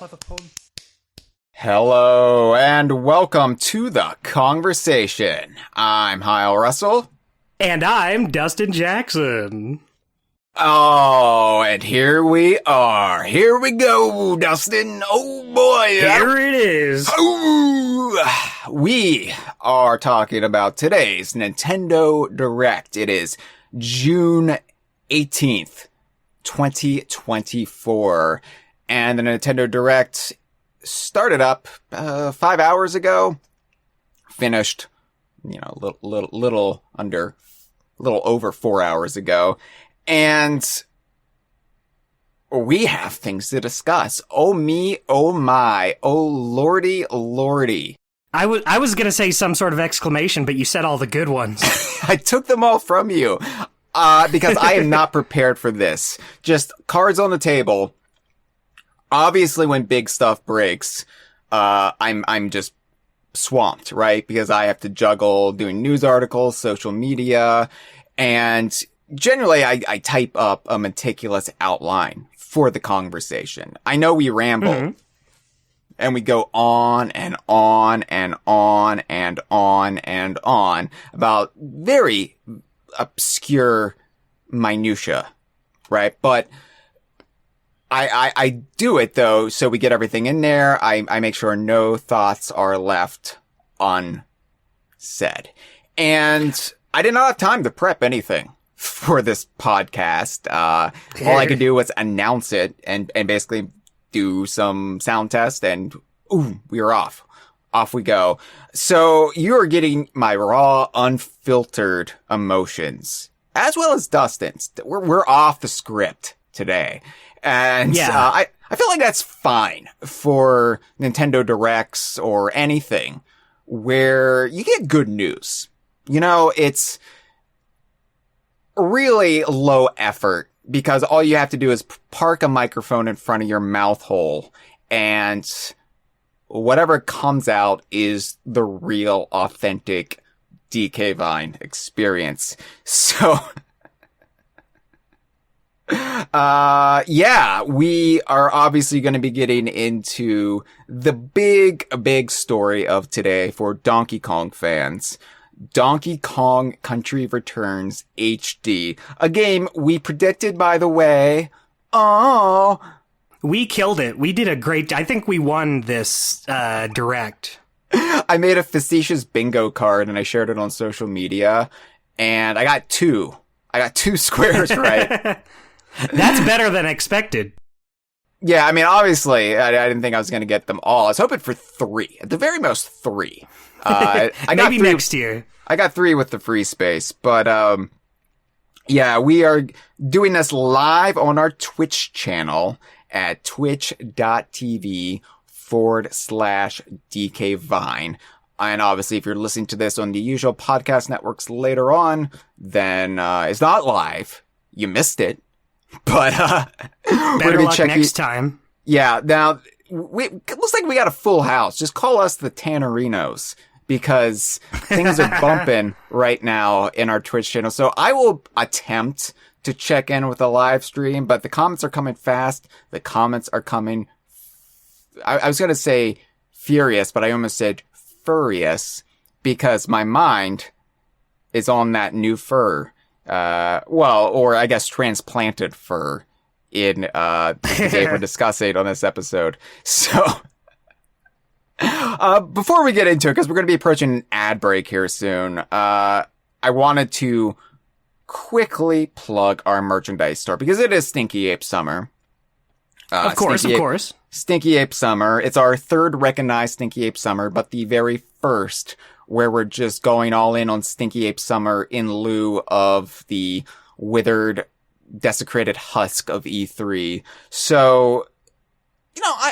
clever pun. Hello and welcome to the Kongversation. I'm Hyle Russell. And I'm Dustin Jackson. Oh, and here we are. Here we go, Dustin. Oh boy. Here it is. Oh, we are talking about today's Nintendo Direct. It is June 18th, 2024. And the Nintendo Direct started up 5 hours ago, finished, a little over 4 hours ago, and we have things to discuss. Oh me, oh my, oh lordy. I was gonna say some sort of exclamation, but you said all the good ones. I took them all from you, because I am not prepared for this. Just cards on the table. Obviously, when big stuff breaks, I'm just swamped, right? Because I have to juggle doing news articles, social media, and generally I type up a meticulous outline for the conversation. I know we ramble, and we go on and on and on and on and on about very obscure minutia, right? But I do it though, so we get everything in there. I make sure no thoughts are left unsaid. And I did not have time to prep anything for this podcast. All I could do was announce it and basically do some sound test, and we were off. Off we go. So you're getting my raw, unfiltered emotions, as well as Dustin's. We're off the script today. And I feel like that's fine for Nintendo Directs or anything where you get good news. It's really low effort because all you have to do is park a microphone in front of your mouth hole, and whatever comes out is the real, authentic DK Vine experience. So we are obviously going to be getting into the big story of today for Donkey Kong fans. Donkey Kong Country Returns HD. A game we predicted, by the way. Oh. We killed it. We did I think we won this, Direct. I made a facetious bingo card and I shared it on social media, and I got two. Squares right. That's better than expected. Yeah, I mean, obviously, I didn't think I was going to get them all. I was hoping for 3. At the very most, 3. I got Maybe 3, next year. I got 3 with the free space. But, we are doing this live on our Twitch channel at twitch.tv/DKVine. And obviously, if you're listening to this on the usual podcast networks later on, then it's not live. You missed it. But better luck next time. Yeah, now it looks like we got a full house. Just call us the Tannerinos, because things are bumping right now in our Twitch channel. So I will attempt to check in with a live stream, but the comments are coming fast. The comments are coming. I was going to say furious, but I almost said furious, because my mind is on that new fur. Or I guess transplanted fur in the game we're discussing on this episode. So, before we get into it, because we're going to be approaching an ad break here soon, I wanted to quickly plug our merchandise store, because it is Stinky Ape Summer. Of course. Stinky Ape Summer. It's our third recognized Stinky Ape Summer, but the very first where we're just going all in on Stinky Ape Summer in lieu of the withered, desecrated husk of E3. So,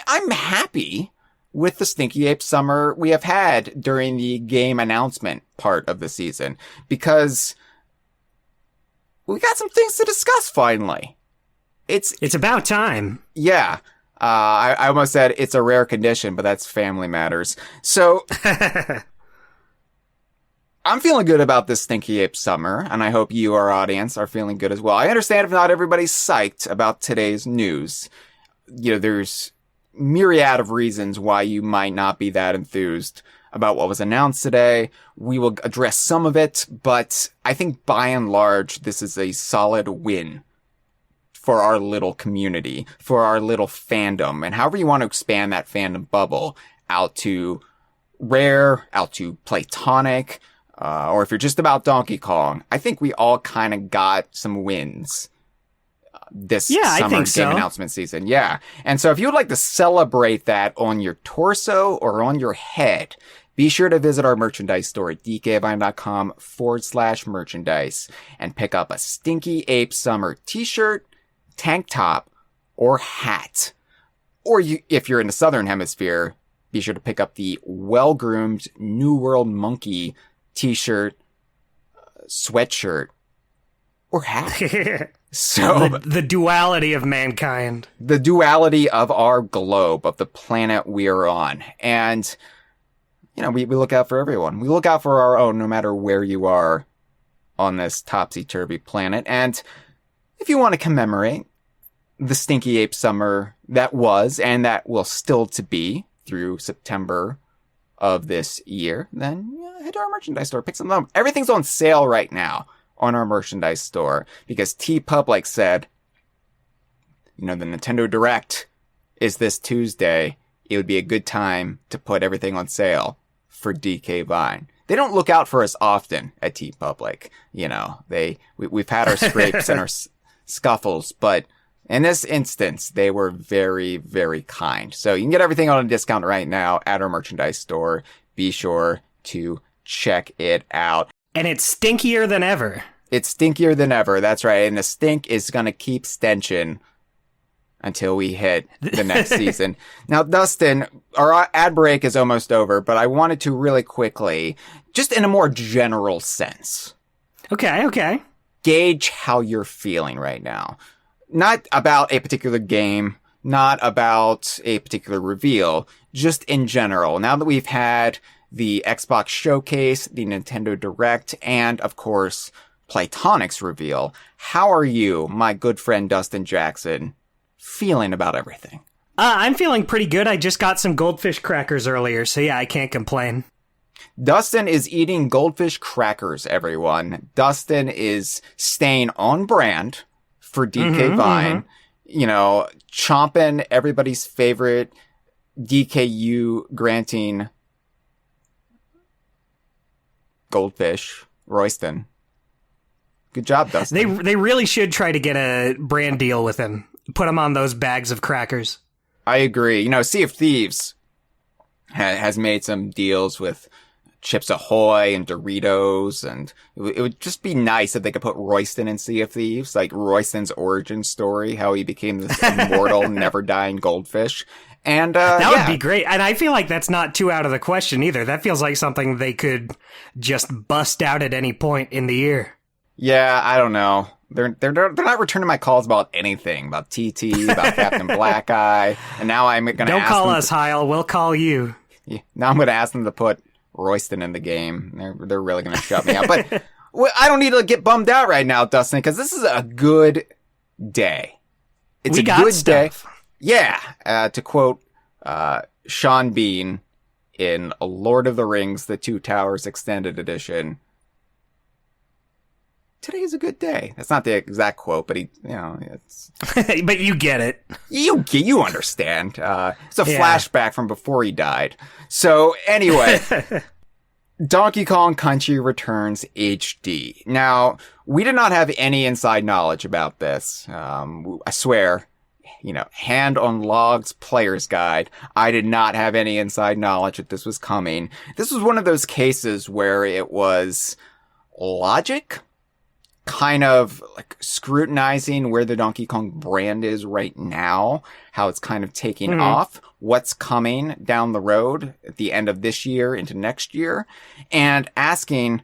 I'm happy with the Stinky Ape Summer we have had during the game announcement part of the season, because we got some things to discuss finally. It's about time. Yeah. I almost said it's a rare condition, but that's family matters. So I'm feeling good about this Stinky Ape Summer, and I hope you, our audience, are feeling good as well. I understand if not everybody's psyched about today's news. There's myriad of reasons why you might not be that enthused about what was announced today. We will address some of it, but I think by and large, this is a solid win for our little community, for our little fandom, and however you want to expand that fandom bubble out to Rare, out to Platonic, or if you're just about Donkey Kong. I think we all kind of got some wins this summer game announcement season. Yeah. And so if you would like to celebrate that on your torso or on your head, be sure to visit our merchandise store at dkvine.com/merchandise and pick up a Stinky Ape Summer t-shirt, tank top, or hat. Or if you're in the Southern Hemisphere, be sure to pick up the well-groomed New World Monkey t-shirt, sweatshirt, or hat. So the duality of mankind. The duality of our globe, of the planet we are on. And, you know, we look out for everyone. We look out for our own, no matter where you are on this topsy-turvy planet. And if you want to commemorate the Stinky Ape Summer that was, and that will still to be through September of this year, then head to our merchandise store, pick something up. Everything's on sale right now on our merchandise store because TeePublic said, you know, the Nintendo Direct is this Tuesday. It would be a good time to put everything on sale for DK Vine. They don't look out for us often at TeePublic. You know, we've had our scrapes and our scuffles, but in this instance, they were very, very kind. So you can get everything on a discount right now at our merchandise store. Be sure to check it out. And it's stinkier than ever. It's stinkier than ever. That's right. And the stink is going to keep stenching until we hit the next season. Now, Dustin, our ad break is almost over, but I wanted to really quickly, just in a more general sense. Okay. Gauge how you're feeling right now. Not about a particular game, not about a particular reveal, just in general. Now that we've had the Xbox Showcase, the Nintendo Direct, and, of course, Platonic's reveal, how are you, my good friend Dustin Jackson, feeling about everything? I'm feeling pretty good. I just got some goldfish crackers earlier, so yeah, I can't complain. Dustin is eating goldfish crackers, everyone. Dustin is staying on brand for DK Vine, you know, chomping everybody's favorite DKU granting goldfish, Royston. Good job, Dustin. They really should try to get a brand deal with him. Put him on those bags of crackers. I agree. You know, Sea of Thieves has made some deals with Chips Ahoy and Doritos, and it would just be nice if they could put Royston in Sea of Thieves, like Royston's origin story, how he became this immortal, never-dying goldfish. And that would be great. And I feel like that's not too out of the question either. That feels like something they could just bust out at any point in the year. Yeah, I don't know. They're not returning my calls about anything, about TT, about Captain Black Eye, and now I'm going to ask them. Don't call us, Hyle. We'll call you. Yeah, now I'm going to ask them to put Royston in the game. They're really going to shut me out. But I don't need to get bummed out right now, Dustin, because this is a good day. It's a good day. Yeah. To quote Sean Bean in Lord of the Rings, The Two Towers Extended Edition, today is a good day. That's not the exact quote, but it's. But you get it. You understand. It's a flashback from before he died. So anyway, Donkey Kong Country Returns HD. Now, we did not have any inside knowledge about this. I swear, hand on logs player's guide. I did not have any inside knowledge that this was coming. This was one of those cases where it was logic, kind of like scrutinizing where the Donkey Kong brand is right now, how it's kind of taking off, what's coming down the road at the end of this year into next year, and asking,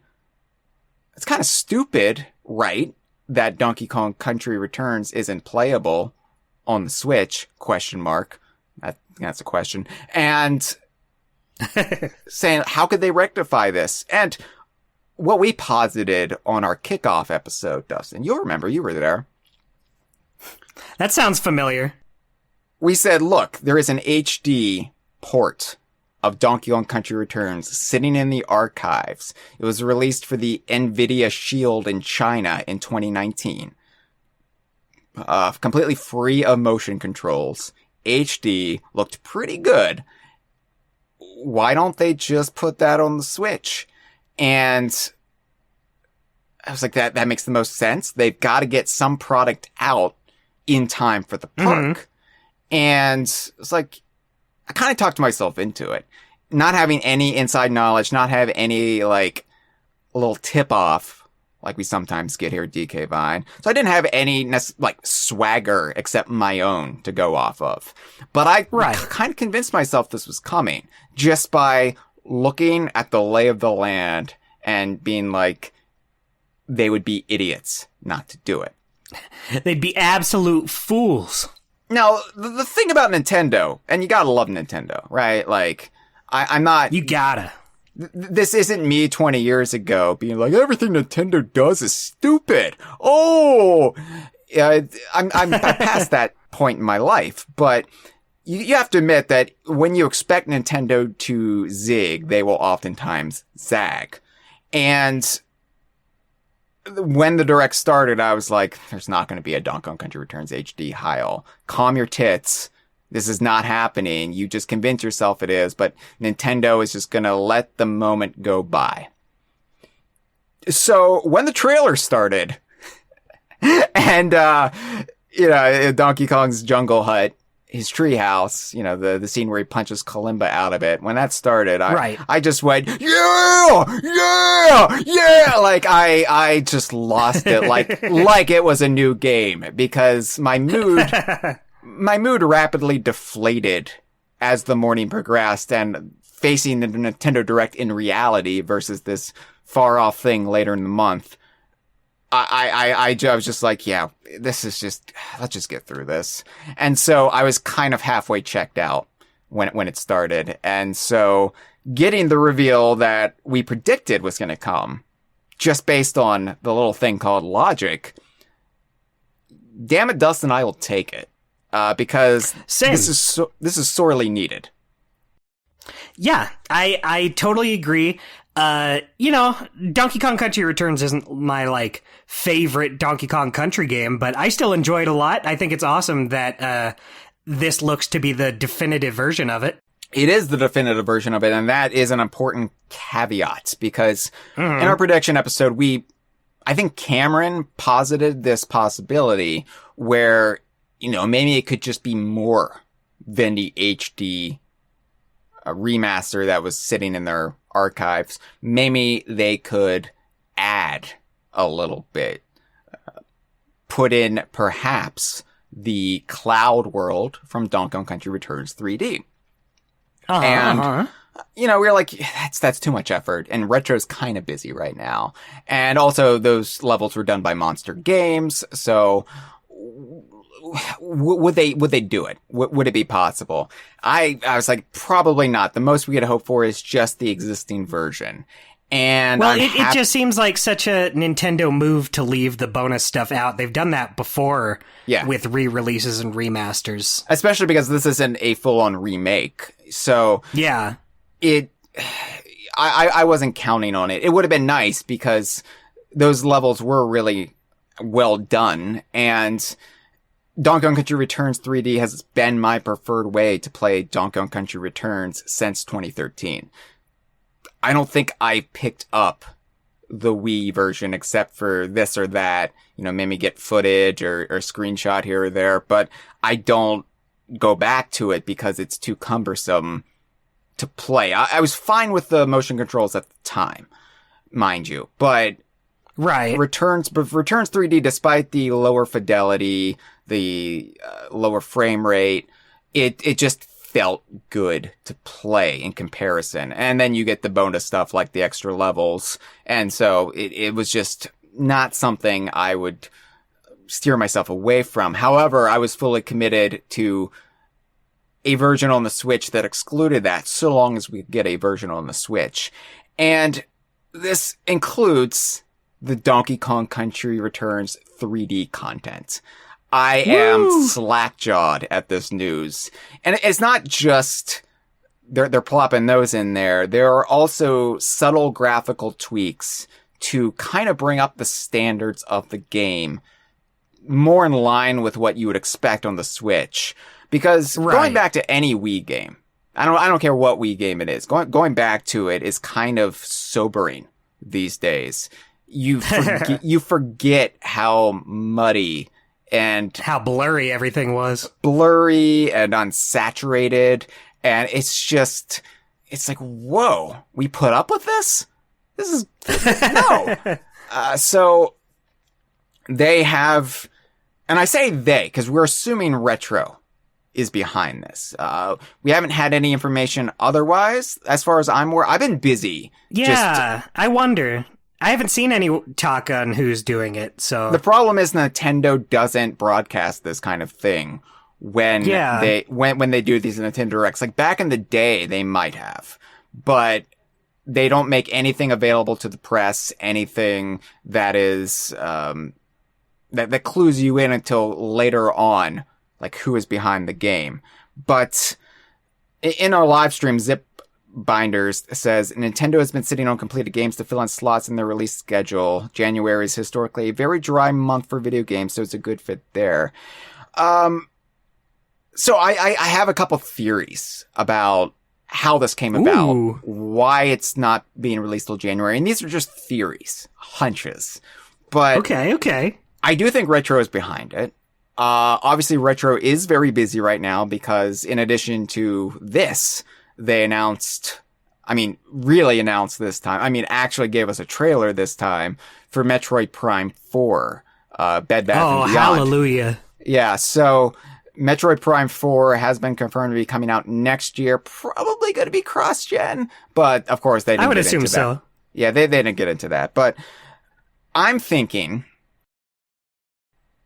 it's kind of stupid, right, that Donkey Kong Country Returns isn't playable on the Switch, ? That's a question. And saying, how could they rectify this? And what we posited on our kickoff episode, Dustin, you'll remember, you were there. That sounds familiar. we said, look, there is an HD port of Donkey Kong Country Returns sitting in the archives. It was released for the NVIDIA Shield in China in 2019. Completely free of motion controls. HD, looked pretty good. Why don't they just put that on the Switch? And I was like, that makes the most sense. They've got to get some product out in time for the park. And it's like, I kind of talked myself into it. Not having any inside knowledge, not have any, like, little tip-off, like we sometimes get here at DK Vine. So I didn't have any, like, swagger except my own to go off of. But I kind of convinced myself this was coming just by looking at the lay of the land and being like, they would be idiots not to do it. They'd be absolute fools. Now, the thing about Nintendo, and you gotta love Nintendo, right? Like, I'm not... You gotta. This isn't me 20 years ago being like, everything Nintendo does is stupid. Oh! I'm past that point in my life, but you have to admit that when you expect Nintendo to zig, they will oftentimes zag. And when the Direct started, I was like, there's not going to be a Donkey Kong Country Returns HD, Hyle. Calm your tits. This is not happening. You just convince yourself it is, but Nintendo is just going to let the moment go by. So when the trailer started and, Donkey Kong's Jungle Hut, his treehouse, the scene where he punches Kalimba out of it. When that started, I just went, yeah! Like, I just lost it like it was a new game because my mood rapidly deflated as the morning progressed and facing the Nintendo Direct in reality versus this far off thing later in the month. I was just like, yeah, this is just, let's just get through this. And so I was kind of halfway checked out when it started. And so getting the reveal that we predicted was going to come just based on the little thing called logic. Damn it, Dustin, I will take it. Because this is sorely needed. Yeah, I totally agree. Donkey Kong Country Returns isn't my, favorite Donkey Kong Country game, but I still enjoy it a lot. I think it's awesome that this looks to be the definitive version of it. It is the definitive version of it, and that is an important caveat, because in our prediction episode, I think Cameron posited this possibility where, maybe it could just be more than the HD remaster that was sitting in their archives. Maybe they could add a little bit, put in perhaps the cloud world from Donkey Kong Country Returns 3D. And we were like, that's too much effort, and Retro's kind of busy right now. And also those levels were done by Monster Games, so would they do it? Would it be possible? I was like, probably not. The most we could hope for is just the existing version. And it just seems like such a Nintendo move to leave the bonus stuff out. They've done that before with re-releases and remasters. Especially because this isn't a full-on remake. So yeah, I wasn't counting on it. It would have been nice because those levels were really well done, and Donkey Kong Country Returns 3D has been my preferred way to play Donkey Kong Country Returns since 2013. I don't think I picked up the Wii version except for this or that, maybe get footage or screenshot here or there, but I don't go back to it because it's too cumbersome to play. I was fine with the motion controls at the time, mind you, but Returns 3D, despite the lower fidelity, the lower frame rate, it just felt good to play in comparison. And then you get the bonus stuff like the extra levels. And so it was just not something I would steer myself away from. However, I was fully committed to a version on the Switch that excluded that, so long as we get a version on the Switch. And this includes the Donkey Kong Country Returns 3D content. I am slack-jawed at this news. And it's not just they're plopping those in there. There are also subtle graphical tweaks to kind of bring up the standards of the game more in line with what you would expect on the Switch. Because going back to any Wii game, I don't care what Wii game it is, going back to it is kind of sobering these days. You forget how muddy and how blurry everything was. Blurry and unsaturated. And it's like, whoa, we put up with this? This is, no. So they have, and I say they, because we're assuming Retro is behind this. We haven't had any information otherwise, as far as I'm aware. I've been busy. Yeah, I wonder. I haven't seen any talk on who's doing it, so... The problem is Nintendo doesn't broadcast this kind of thing when they do these Nintendo Directs. Like, back in the day, they might have. But they don't make anything available to the press, anything that is... that clues you in until later on, like, who is behind the game. But in our live stream, Zip Binders says, Nintendo has been sitting on completed games to fill in slots in their release schedule. January is historically a very dry month for video games, so it's a good fit there. So I have a couple theories about how this came about, why it's not being released till January, and these are just theories, hunches. But okay. I do think Retro is behind it. Obviously, Retro is very busy right now because in addition to this, they really announced this time. Actually gave us a trailer this time for Metroid Prime 4, Bed Bath & Beyond. Hallelujah. Yeah, so Metroid Prime 4 has been confirmed to be coming out next year. Probably going to be cross-gen, but of course they didn't get into that. I would assume so. Yeah, they didn't get into that. But I'm thinking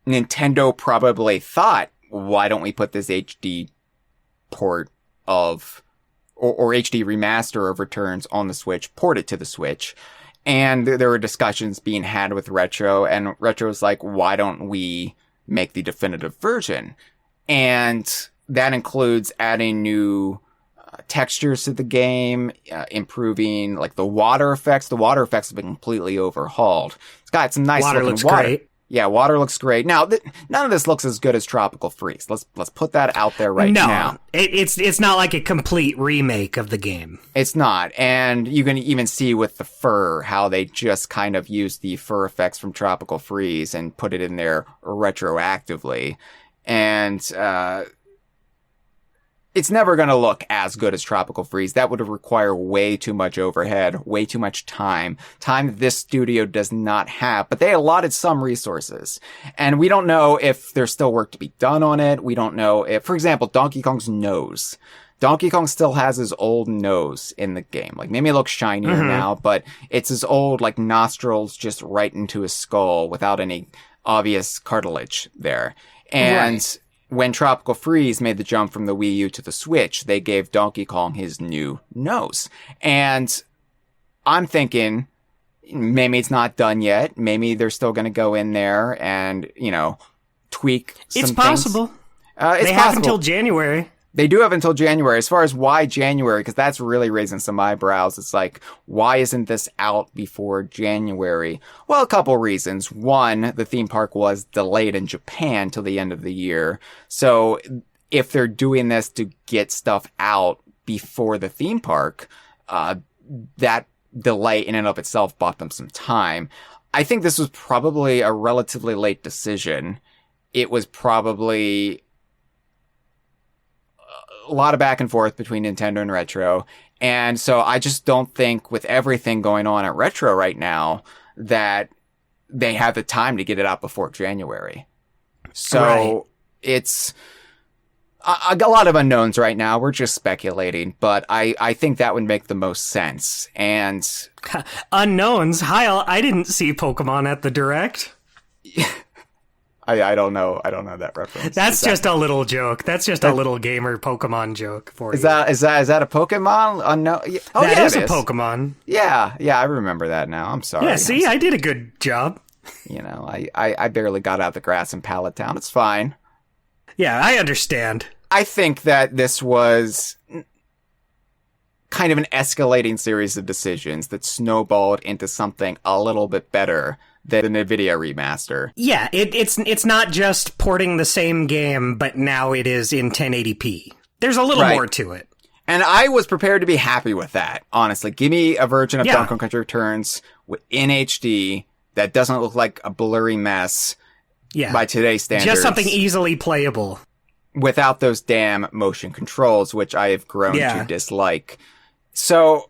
Nintendo probably thought, why don't we put this HD port of... Or HD remaster of Returns on the Switch, port it to the Switch. And there were discussions being had with Retro, and Retro's like, why don't we make the definitive version? And that includes adding new textures to the game, improving like the water effects. The water effects have been completely overhauled. It's got some nice looking water. Great. Yeah, water looks great. Now, none of this looks as good as Tropical Freeze. Let's put that out there now. It's not like a complete remake of the game. It's not. And you can even see with the fur how they just kind of used the fur effects from Tropical Freeze and put it in there retroactively. And it's never going to look as good as Tropical Freeze. That would require way too much overhead, way too much time that this studio does not have. But they allotted some resources. And we don't know if there's still work to be done on it. We don't know if, for example, Donkey Kong's nose. Donkey Kong still has his old nose in the game. Like, maybe it looks shinier now, but it's his old, like, nostrils just right into his skull without any obvious cartilage there. And when Tropical Freeze made the jump from the Wii U to the Switch, they gave Donkey Kong his new nose. And I'm thinking, maybe it's not done yet. Maybe they're still going to go in there and, tweak some things. It's possible. They have until January. They do have until January. As far as why January, because that's really raising some eyebrows. It's like, why isn't this out before January? Well, a couple reasons. One, the theme park was delayed in Japan till the end of the year. So if they're doing this to get stuff out before the theme park, that delay in and of itself bought them some time. I think this was probably a relatively late decision. It was probably a lot of back and forth between Nintendo and Retro. And so I just don't think with everything going on at Retro right now that they have the time to get it out before January. So it's a lot of unknowns right now. We're just speculating, but I think that would make the most sense. And unknowns, Hyle, I didn't see Pokemon at the Direct. I don't know. I don't know that reference. That's just a little joke. That's just a little gamer Pokemon joke for you. Is that a Pokemon? Unknown? That is a Pokemon. Yeah, I remember that now. I'm sorry. Yeah, see, I did a good job. You know, I barely got out of the grass in Pallet Town. It's fine. Yeah, I understand. I think that this was kind of an escalating series of decisions that snowballed into something a little bit better than the NVIDIA remaster. Yeah, it's not just porting the same game, but now it is in 1080p. There's a little more to it. And I was prepared to be happy with that, honestly. Give me a version of Donkey Kong Country Returns in HD that doesn't look like a blurry mess by today's standards. Just something easily playable. Without those damn motion controls, which I have grown to dislike. So,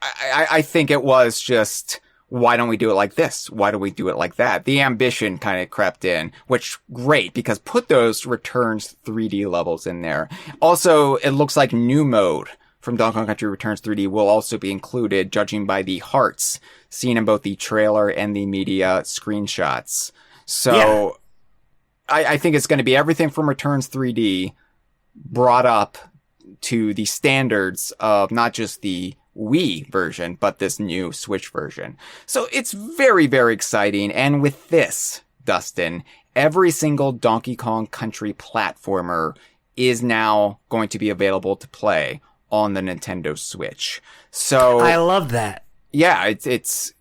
I think it was just, why don't we do it like this? Why do we do it like that? The ambition kind of crept in, which, great, because put those Returns 3D levels in there. Also, it looks like new mode from Donkey Kong Country Returns 3D will also be included, judging by the hearts seen in both the trailer and the media screenshots. So, I think it's going to be everything from Returns 3D brought up to the standards of not just the Wii version, but this new Switch version. So it's very, very exciting. And with this, Dustin, every single Donkey Kong Country platformer is now going to be available to play on the Nintendo Switch. So I love that. Yeah, it's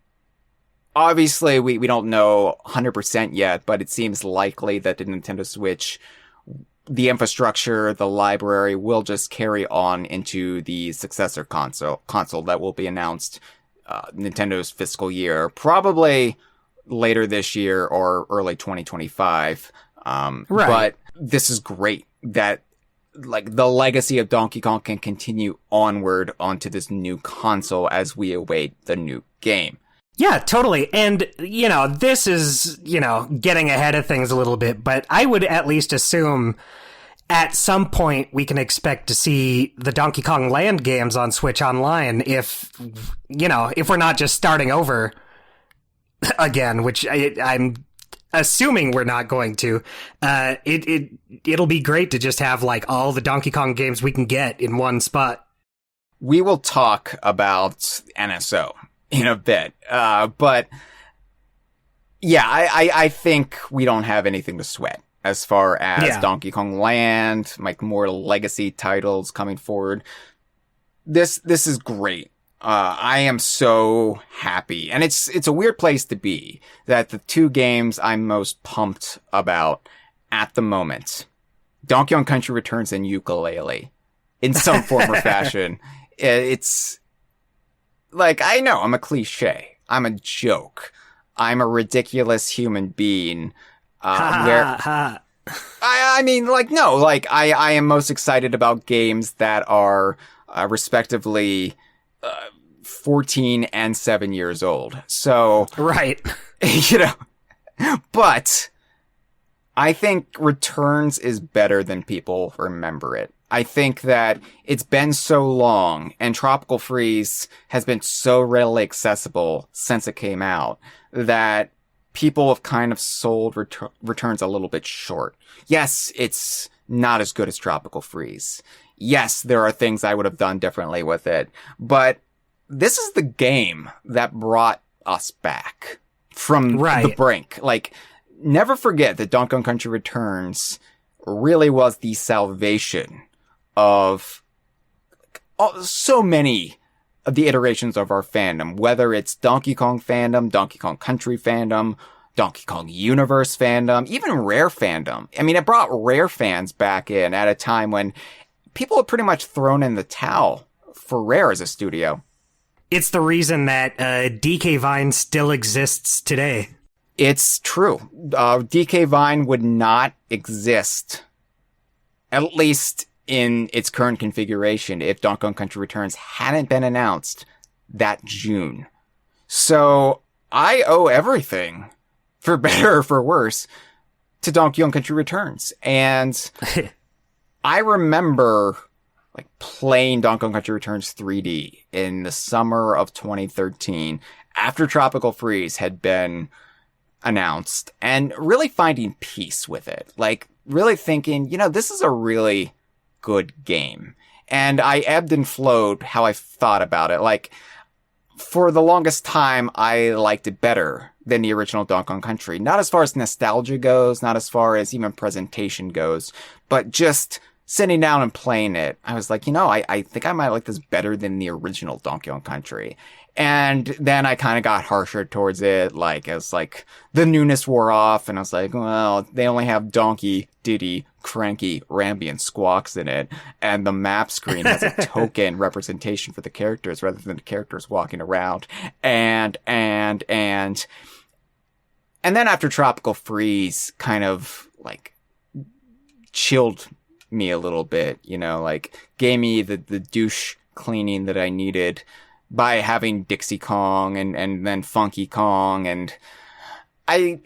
obviously we don't know 100% yet, but it seems likely that the Nintendo Switch, the infrastructure, the library will just carry on into the successor console that will be announced Nintendo's fiscal year, probably later this year or early 2025. But this is great that like the legacy of Donkey Kong can continue onward onto this new console as we await the new game. Yeah, totally. And, this is, getting ahead of things a little bit, but I would at least assume at some point we can expect to see the Donkey Kong Land games on Switch Online if we're not just starting over again, which I'm assuming we're not going to. It'll be great to just have like all the Donkey Kong games we can get in one spot. We will talk about NSO in a bit. But yeah, I think we don't have anything to sweat as far as Donkey Kong Land, like more legacy titles coming forward. This is great. I am so happy. And it's a weird place to be that the two games I'm most pumped about at the moment, Donkey Kong Country Returns and Yooka-Laylee, in some form or fashion. It's like, I know I'm a cliche. I'm a joke. I'm a ridiculous human being. I mean, like, no, like, I am most excited about games that are, respectively, 14 and 7 years old. So. Right. But I think Returns is better than people remember it. I think that it's been so long and Tropical Freeze has been so readily accessible since it came out that people have kind of sold Returns a little bit short. Yes, it's not as good as Tropical Freeze. Yes, there are things I would have done differently with it, but this is the game that brought us back from the brink. Like, never forget that Donkey Kong Country Returns really was the salvation of so many of the iterations of our fandom, whether it's Donkey Kong fandom, Donkey Kong Country fandom, Donkey Kong Universe fandom, even Rare fandom. I mean, it brought Rare fans back in at a time when people had pretty much thrown in the towel for Rare as a studio. It's the reason that DK Vine still exists today. It's true. DK Vine would not exist, at least in its current configuration, if Donkey Kong Country Returns hadn't been announced that June. So I owe everything, for better or for worse, to Donkey Kong Country Returns. And I remember like playing Donkey Kong Country Returns 3D in the summer of 2013 after Tropical Freeze had been announced and really finding peace with it. Like really thinking, this is a really good game. And I ebbed and flowed how I thought about it. Like, for the longest time, I liked it better than the original Donkey Kong Country. Not as far as nostalgia goes, not as far as even presentation goes, but just sitting down and playing it, I was like, I think I might like this better than the original Donkey Kong Country. And then I kind of got harsher towards it. Like, it was like the newness wore off, and I was like, well, they only have Donkey, Diddy, Cranky, Rambi, and Squawks in it. And the map screen has a token representation for the characters rather than the characters walking around. And then after Tropical Freeze kind of like chilled me a little bit, like gave me the douche cleaning that I needed by having Dixie Kong and then Funky Kong. And I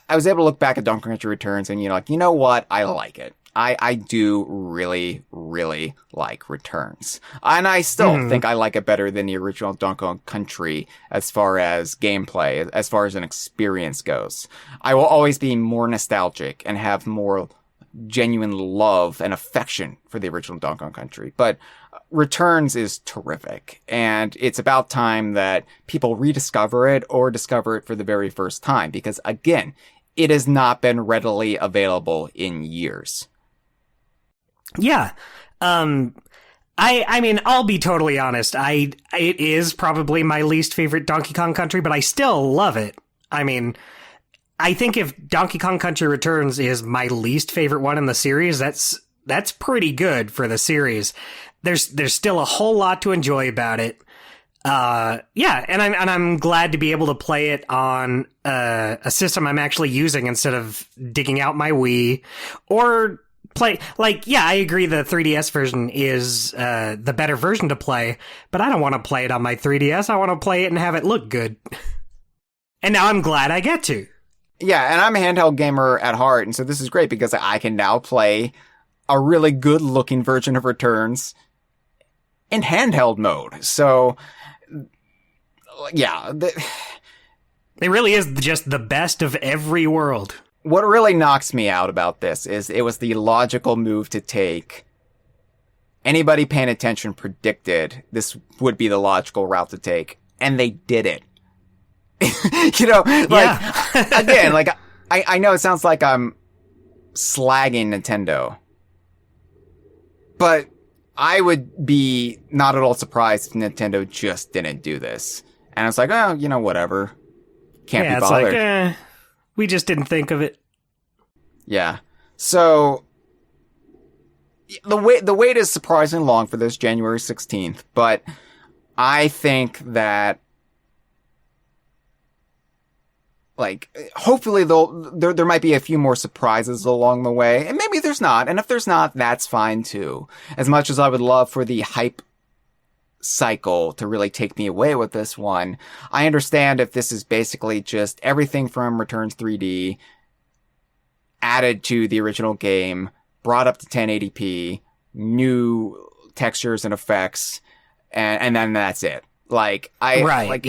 was able to look back at Donkey Kong Country Returns and you know what? I like it. I do really, really like Returns. And I still think I like it better than the original Donkey Kong Country as far as gameplay, as far as an experience goes. I will always be more nostalgic and have more genuine love and affection for the original Donkey Kong Country. But Returns is terrific. And it's about time that people rediscover it or discover it for the very first time. Because again, it has not been readily available in years. Yeah. I mean, I'll be totally honest. It is probably my least favorite Donkey Kong Country, but I still love it. I mean, I think if Donkey Kong Country Returns is my least favorite one in the series, that's pretty good for the series. There's still a whole lot to enjoy about it. Yeah, and I'm glad to be able to play it on a system I'm actually using instead of digging out my Wii or play. Like, yeah, I agree the 3DS version is the better version to play, but I don't want to play it on my 3DS. I want to play it and have it look good. And now I'm glad I get to. Yeah, and I'm a handheld gamer at heart, and so this is great because I can now play a really good-looking version of Returns in handheld mode. So, yeah. It really is just the best of every world. What really knocks me out about this is it was the logical move to take. Anybody paying attention predicted this would be the logical route to take, and they did it. Again, like, I know it sounds like I'm slagging Nintendo, but I would be not at all surprised if Nintendo just didn't do this. And I was like, oh, whatever. Can't be bothered. It's like, we just didn't think of it. Yeah. So, the wait is surprisingly long for this January 16th, but I think that hopefully there might be a few more surprises along the way, and maybe there's not, and if there's not, that's fine too. As much as I would love for the hype cycle to really take me away with this one, I understand if this is basically just everything from Returns 3D added to the original game, brought up to 1080p, new textures and effects, and then that's it. I I'm hear not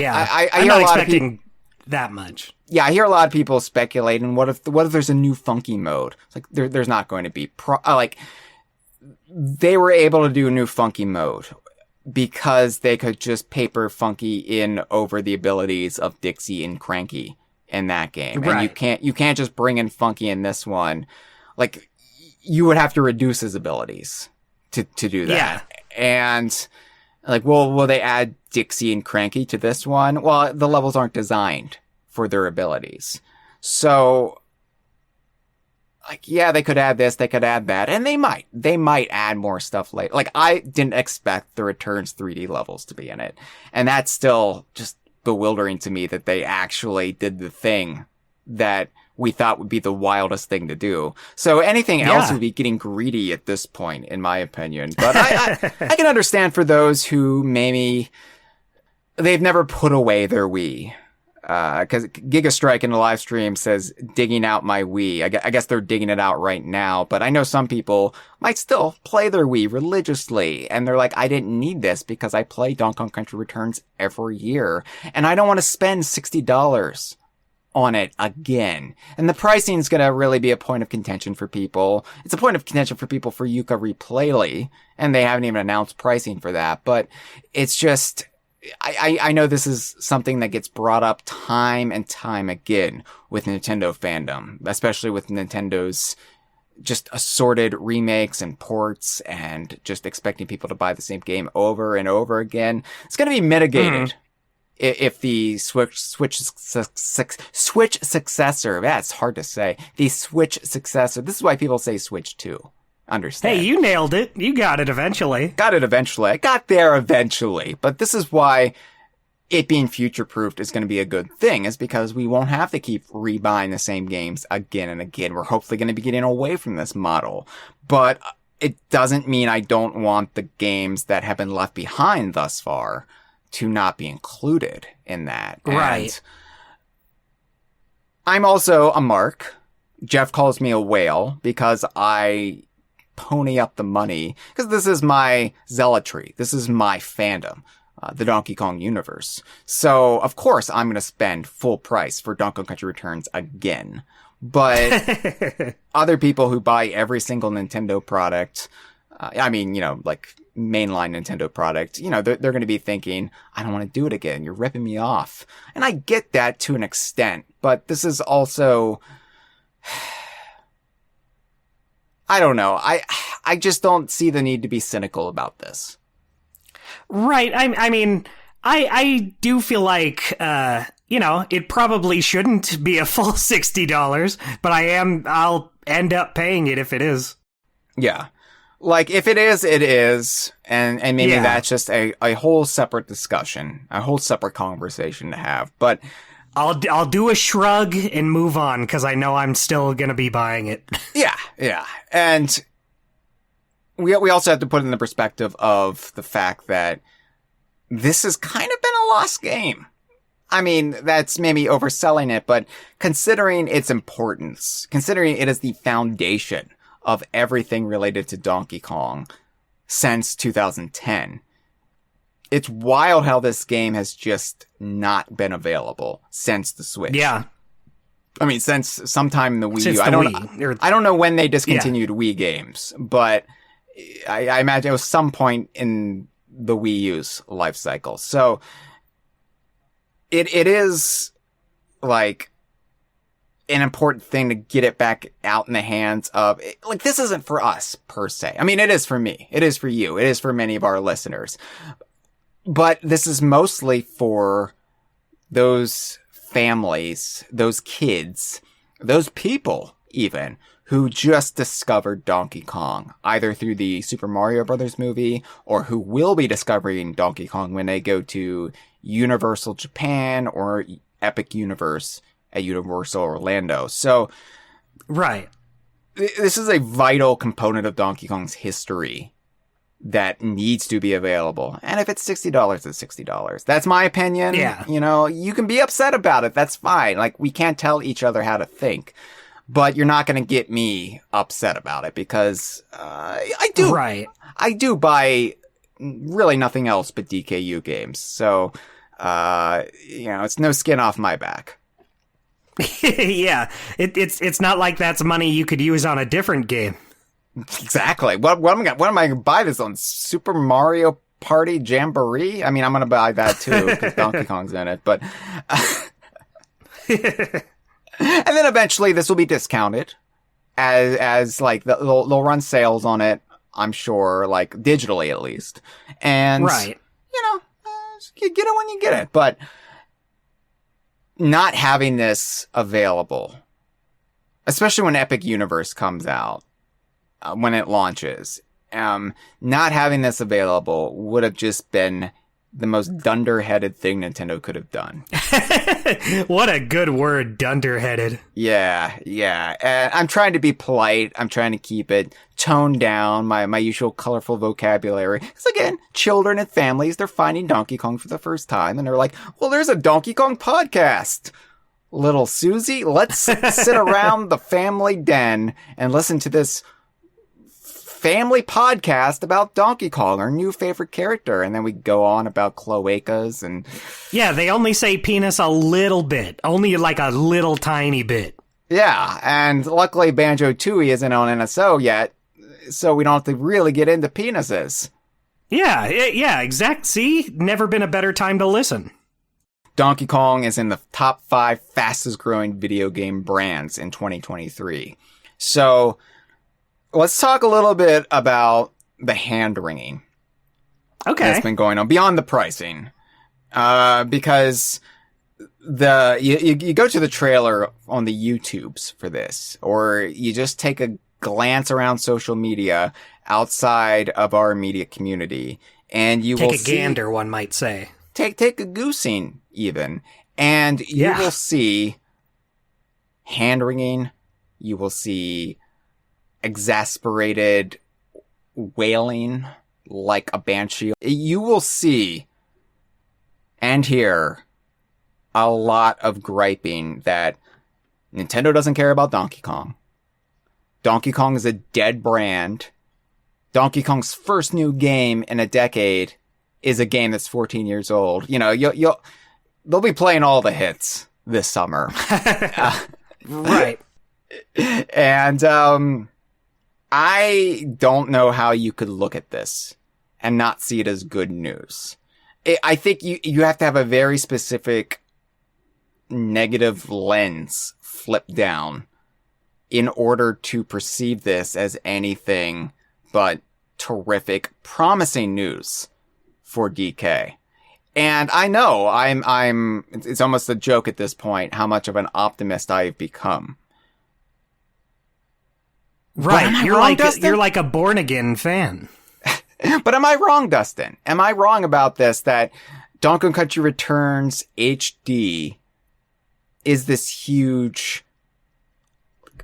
a lot expecting of people that much. Yeah, I hear a lot of people speculating, what if there's a new funky mode? It's like, there's not going to be. They were able to do a new funky mode because they could just paper Funky in over the abilities of Dixie and Cranky in that game. Right. And you can't just bring in Funky in this one. Like, you would have to reduce his abilities to do that. Yeah. And, will they add Dixie and Cranky to this one? Well, the levels aren't designed for their abilities. So, they could add this, they could add that, and they might add more stuff later. I didn't expect the Returns 3D levels to be in it. And that's still just bewildering to me that they actually did the thing that we thought would be the wildest thing to do. So anything else would be getting greedy at this point, in my opinion. But I can understand for those who maybe they've never put away their Wii. Because Gigastrike in the live stream says, digging out my Wii. I guess they're digging it out right now, but I know some people might still play their Wii religiously, and they're like, I didn't need this because I play Donkey Kong Country Returns every year, and I don't want to spend $60 on it again. And the pricing is going to really be a point of contention for people. It's a point of contention for people for Yuka Replayly, and they haven't even announced pricing for that, but it's just, I know this is something that gets brought up time and time again with Nintendo fandom, especially with Nintendo's just assorted remakes and ports and just expecting people to buy the same game over and over again. It's going to be mitigated if the Switch successor, that's hard to say, the Switch successor, this is why people say Switch 2. Understand. Hey, you nailed it. You got it eventually. I got there eventually. But this is why it being future-proofed is going to be a good thing, is because we won't have to keep rebuying the same games again and again. We're hopefully going to be getting away from this model. But it doesn't mean I don't want the games that have been left behind thus far to not be included in that. Right. And I'm also a mark. Jeff calls me a whale because I pony up the money, because this is my zealotry. This is my fandom. The Donkey Kong universe. So, of course, I'm going to spend full price for Donkey Kong Country Returns again. But other people who buy every single Nintendo product, like mainline Nintendo product, they're going to be thinking, I don't want to do it again. You're ripping me off. And I get that to an extent, but this is also, I don't know. I just don't see the need to be cynical about this. Right. I do feel like, it probably shouldn't be a full $60, but I'll end up paying it if it is. Yeah. Like, if it is, it is. And maybe that's just a whole separate discussion, a whole separate conversation to have. But I'll do a shrug and move on, because I know I'm still going to be buying it. Yeah. And we also have to put in the perspective of the fact that this has kind of been a lost game. I mean, that's maybe overselling it, but considering its importance, considering it is the foundation of everything related to Donkey Kong since 2010, it's wild how this game has just not been available since the Switch. Yeah. I mean, since sometime in the Wii U. I don't know when they discontinued Wii games, but I imagine it was some point in the Wii U's life cycle. So it is like an important thing to get it back out in the hands of, like, this isn't for us per se. I mean, it is for me. It is for you. It is for many of our listeners. But this is mostly for those families, those kids, those people even, who just discovered Donkey Kong, either through the Super Mario Brothers movie, or who will be discovering Donkey Kong when they go to Universal Japan or Epic Universe at Universal Orlando. So, right. This is a vital component of Donkey Kong's history that needs to be available. And if it's $60, it's $60. That's my opinion. Yeah. You can be upset about it. That's fine. Like, we can't tell each other how to think. But you're not going to get me upset about it, because I do. Right. I do buy really nothing else but DKU games. So, it's no skin off my back. Yeah. It's not like that's money you could use on a different game. Exactly. What am I going to buy this on? Super Mario Party Jamboree? I mean, I'm going to buy that too, because Donkey Kong's in it, but... And then eventually this will be discounted as like, they'll run sales on it, I'm sure, like digitally at least. And, right. You get it when you get it. But not having this available, especially when Epic Universe comes out, when it launches, not having this available would have just been the most dunderheaded thing Nintendo could have done. What a good word, dunderheaded. Yeah. And I'm trying to be polite. I'm trying to keep it toned down, my usual colorful vocabulary. Because again, children and families, they're finding Donkey Kong for the first time, and they're like, well, there's a Donkey Kong podcast. Little Susie, let's sit around the family den and listen to this family podcast about Donkey Kong, our new favorite character. And then we go on about cloacas and... Yeah, they only say penis a little bit. Only like a little tiny bit. Yeah, and luckily Banjo-Tooie isn't on NSO yet, so we don't have to really get into penises. Yeah, exact. See? Never been a better time to listen. Donkey Kong is in the top 5 fastest growing video game brands in 2023. So let's talk a little bit about the hand-wringing that's been going on beyond the pricing. Because you go to the trailer on the YouTubes for this, or you just take a glance around social media outside of our immediate community, and you will see... Take a gander, one might say. Take a goosing, even. And you will see hand-wringing, you will see exasperated wailing like a banshee. You will see and hear a lot of griping that Nintendo doesn't care about Donkey Kong. Donkey Kong is a dead brand. Donkey Kong's first new game in a decade is a game that's 14 years old. You know, they'll be playing all the hits this summer. Right. And I don't know how you could look at this and not see it as good news. I think you have to have a very specific negative lens flipped down in order to perceive this as anything but terrific, promising news for DK. And I know it's almost a joke at this point how much of an optimist I've become. Right. You're like a born again fan. But am I wrong, Dustin? Am I wrong about this, that Donkey Kong Country Returns HD is this huge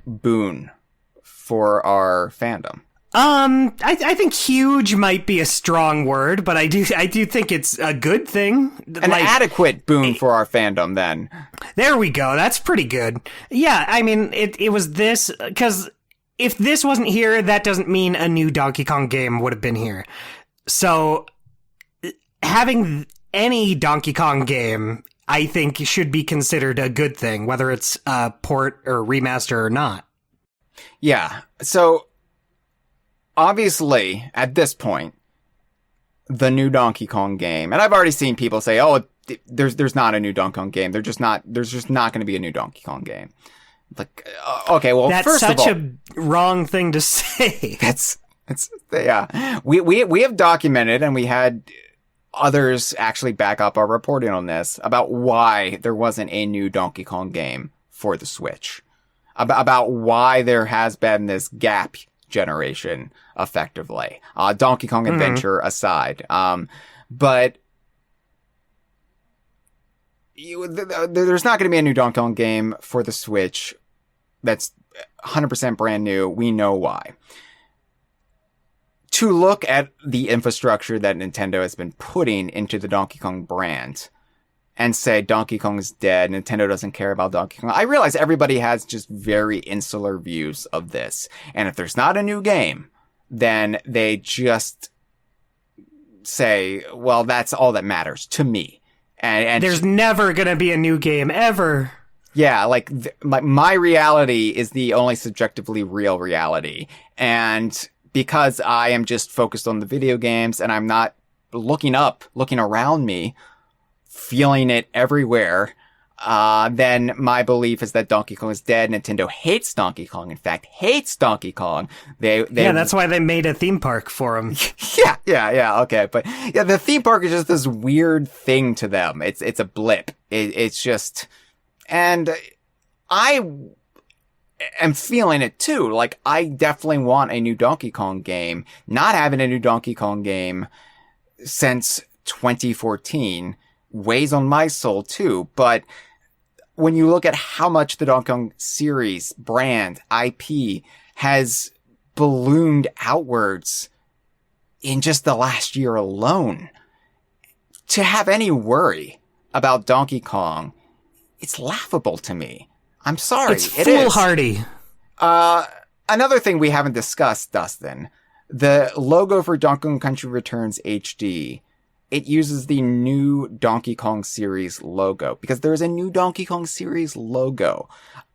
boon for our fandom? I think huge might be a strong word, but I do think it's a good thing. An adequate boon for our fandom, then. There we go. That's pretty good. Yeah, I mean, it was this, because if this wasn't here, that doesn't mean a new Donkey Kong game would have been here. So, having any Donkey Kong game, I think, should be considered a good thing, whether it's a port or remaster or not. Yeah. So, obviously, at this point, the new Donkey Kong game, and I've already seen people say, "Oh, there's not a new Donkey Kong game. There's just not going to be a new Donkey Kong game." Like, okay, well, that's first of all, such a wrong thing to say. That's yeah. We have documented, and we had others actually back up our reporting on this about why there wasn't a new Donkey Kong game for the Switch, about why there has been this gap generation, effectively. Donkey Kong Adventure aside, but there's not going to be a new Donkey Kong game for the Switch that's 100% brand new. We know why. To look at the infrastructure that Nintendo has been putting into the Donkey Kong brand and say Donkey Kong is dead, Nintendo doesn't care about Donkey Kong. I realize everybody has just very insular views of this. And if there's not a new game, then they just say, well, that's all that matters to me. And there's never going to be a new game ever. Yeah, like my reality is the only subjectively real reality. And because I am just focused on the video games and I'm not looking around me, feeling it everywhere, then my belief is that Donkey Kong is dead. Nintendo hates Donkey Kong. In fact, hates Donkey Kong. That's why they made a theme park for him. Yeah. Okay, but yeah, the theme park is just this weird thing to them. It's a blip. It's just, and I am feeling it too. Like, I definitely want a new Donkey Kong game. Not having a new Donkey Kong game since 2014 weighs on my soul too. But when you look at how much the Donkey Kong series, brand, IP has ballooned outwards in just the last year alone, to have any worry about Donkey Kong, it's laughable to me. I'm sorry. It's foolhardy. Another thing we haven't discussed, Dustin, the logo for Donkey Kong Country Returns HD, it uses the new Donkey Kong series logo, because there is a new Donkey Kong series logo.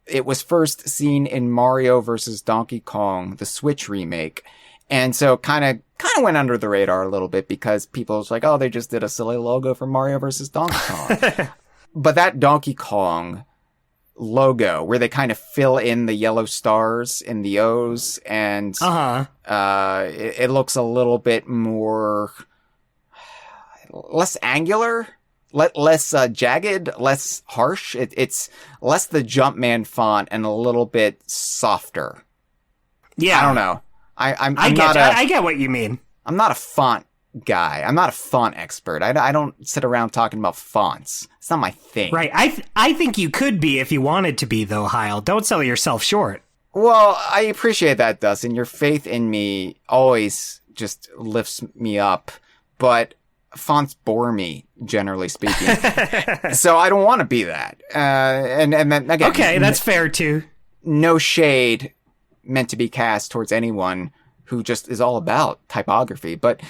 It was first seen in Mario vs. Donkey Kong, the Switch remake. And so kind kind of went under the radar a little bit because people was like, oh, they just did a silly logo for Mario versus Donkey Kong. But that Donkey Kong logo where they kind of fill in the yellow stars in the O's and it looks a little bit more less angular, less jagged, less harsh. It's less the Jumpman font and a little bit softer. Yeah, I don't know. I get what you mean. I'm not a font guy. I'm not a font expert. I don't sit around talking about fonts. It's not my thing. Right. I think you could be if you wanted to be, though, Hyle. Don't sell yourself short. Well, I appreciate that, Dustin. Your faith in me always just lifts me up. But fonts bore me, generally speaking. So I don't want to be that. And then, again... Okay, that's fair, too. No shade meant to be cast towards anyone who just is all about typography. But...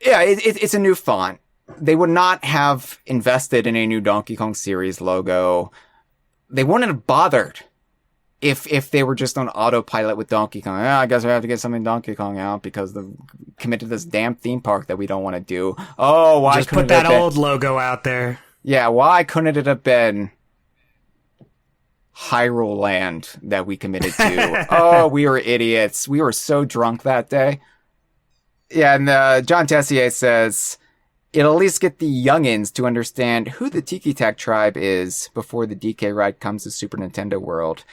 yeah, it's a new font. They would not have invested in a new Donkey Kong series logo. They wouldn't have bothered if they were just on autopilot with Donkey Kong. I guess we have to get something Donkey Kong out because they've committed to this damn theme park that we don't want to do. Oh, why just put that old logo out there? Yeah, why couldn't it have been Hyrule Land that we committed to? Oh, we were idiots. We were so drunk that day. Yeah, and John Tessier says, it'll at least get the youngins to understand who the Tiki Tak tribe is before the DK ride comes to Super Nintendo World.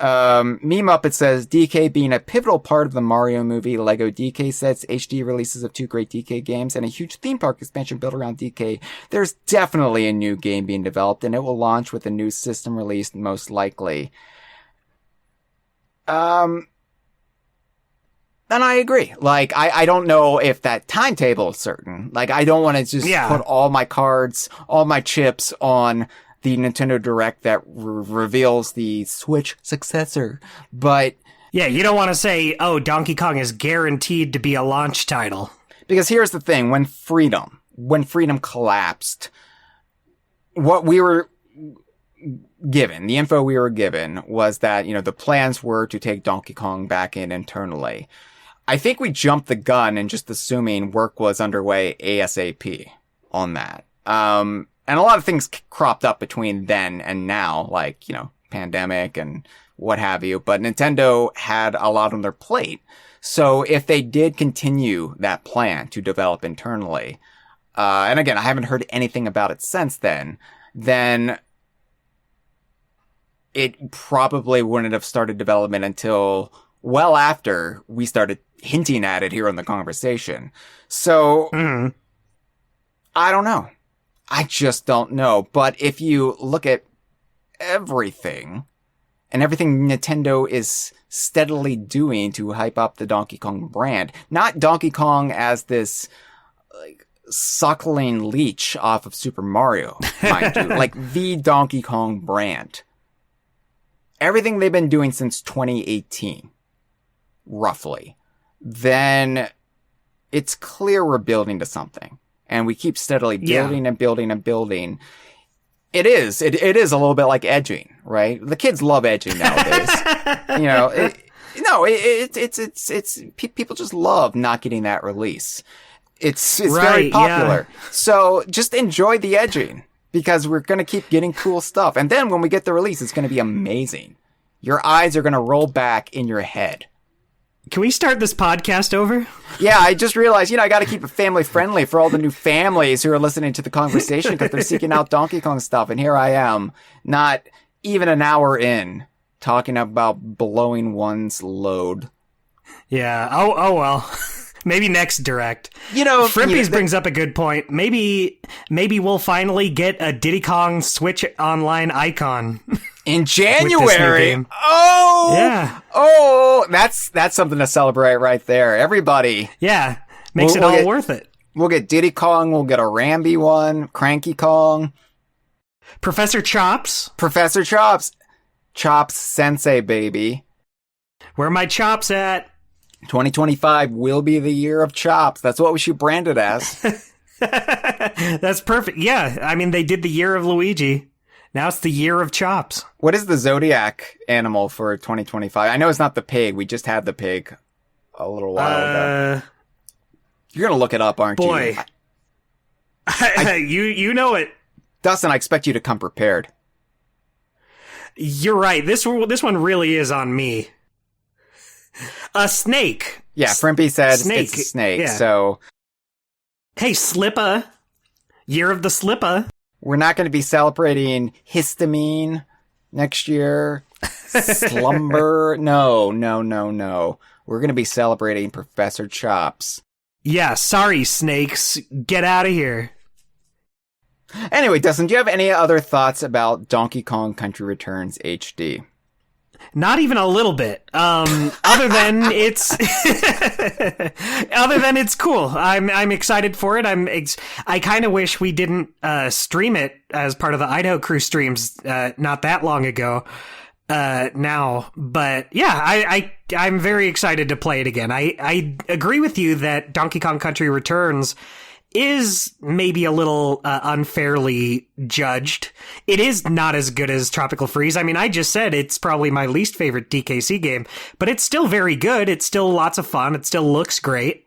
Meme Muppet says, DK being a pivotal part of the Mario movie, Lego DK sets, HD releases of 2 great DK games, and a huge theme park expansion built around DK. There's definitely a new game being developed, and it will launch with a new system released most likely. And I agree. Like, I don't know if that timetable is certain. Like, I don't want to just put all my cards, all my chips on the Nintendo Direct that reveals the Switch successor. But... yeah, you don't want to say, oh, Donkey Kong is guaranteed to be a launch title. Because here's the thing. When Freedom collapsed, what we were given, the info we were given was that, you know, the plans were to take Donkey Kong back in internally. I think we jumped the gun and just assuming work was underway ASAP on that. And a lot of things cropped up between then and now, like, you know, pandemic and what have you. But Nintendo had a lot on their plate. So if they did continue that plan to develop internally, and again, I haven't heard anything about it since then it probably wouldn't have started development until well after we started hinting at it here on the conversation. So, I don't know. I just don't know. But if you look at everything, and everything Nintendo is steadily doing to hype up the Donkey Kong brand, not Donkey Kong as this, like, suckling leech off of Super Mario, mind you, like the Donkey Kong brand. Everything they've been doing since 2018, roughly, then it's clear we're building to something. And we keep steadily building and building and building. It is a little bit like edging, right? The kids love edging nowadays. You know, it's people just love not getting that release. It's very popular. Yeah. So just enjoy the edging. Because we're going to keep getting cool stuff. And then when we get the release, it's going to be amazing. Your eyes are going to roll back in your head. Can we start this podcast over? Yeah, I just realized, I got to keep it family friendly for all the new families who are listening to the conversation because they're seeking out Donkey Kong stuff. And here I am, not even an hour in, talking about blowing one's load. Yeah. Oh well. Maybe next Direct. Frimpy's brings up a good point. Maybe we'll finally get a Diddy Kong Switch Online icon in January. Oh, yeah. Oh, that's something to celebrate right there. Everybody. Yeah, makes it all worth it. We'll get Diddy Kong. We'll get a Rambi one. Cranky Kong. Professor Chops. Chops Sensei, baby. Where are my chops at? 2025 will be the year of chops. That's what we should brand it as. That's perfect. Yeah, I mean, they did the year of Luigi. Now it's the year of chops. What is the zodiac animal for 2025? I know it's not the pig. We just had the pig a little while ago. You're going to look it up, aren't Boy. you? You know it. Dustin, I expect you to come prepared. You're right. This one really is on me. A snake. Yeah, Frimpy said Snake. it's a snake, Yeah. so... Hey, Slippa. Year of the Slippa. We're not going to be celebrating histamine next year. Slumber. No. We're going to be celebrating Professor Chops. Yeah, sorry, snakes. Get out of here. Anyway, Dustin, do you have any other thoughts about Donkey Kong Country Returns HD? Not even a little bit. Other than it's, other than it's cool. I'm excited for it. I kind of wish we didn't stream it as part of the Idaho Crew streams not that long ago. Now, but yeah, I'm very excited to play it again. I agree with you that Donkey Kong Country Returns is maybe a little unfairly judged. It is not as good as Tropical Freeze. I mean, I just said it's probably my least favorite DKC game, but it's still very good. It's still lots of fun. It still looks great.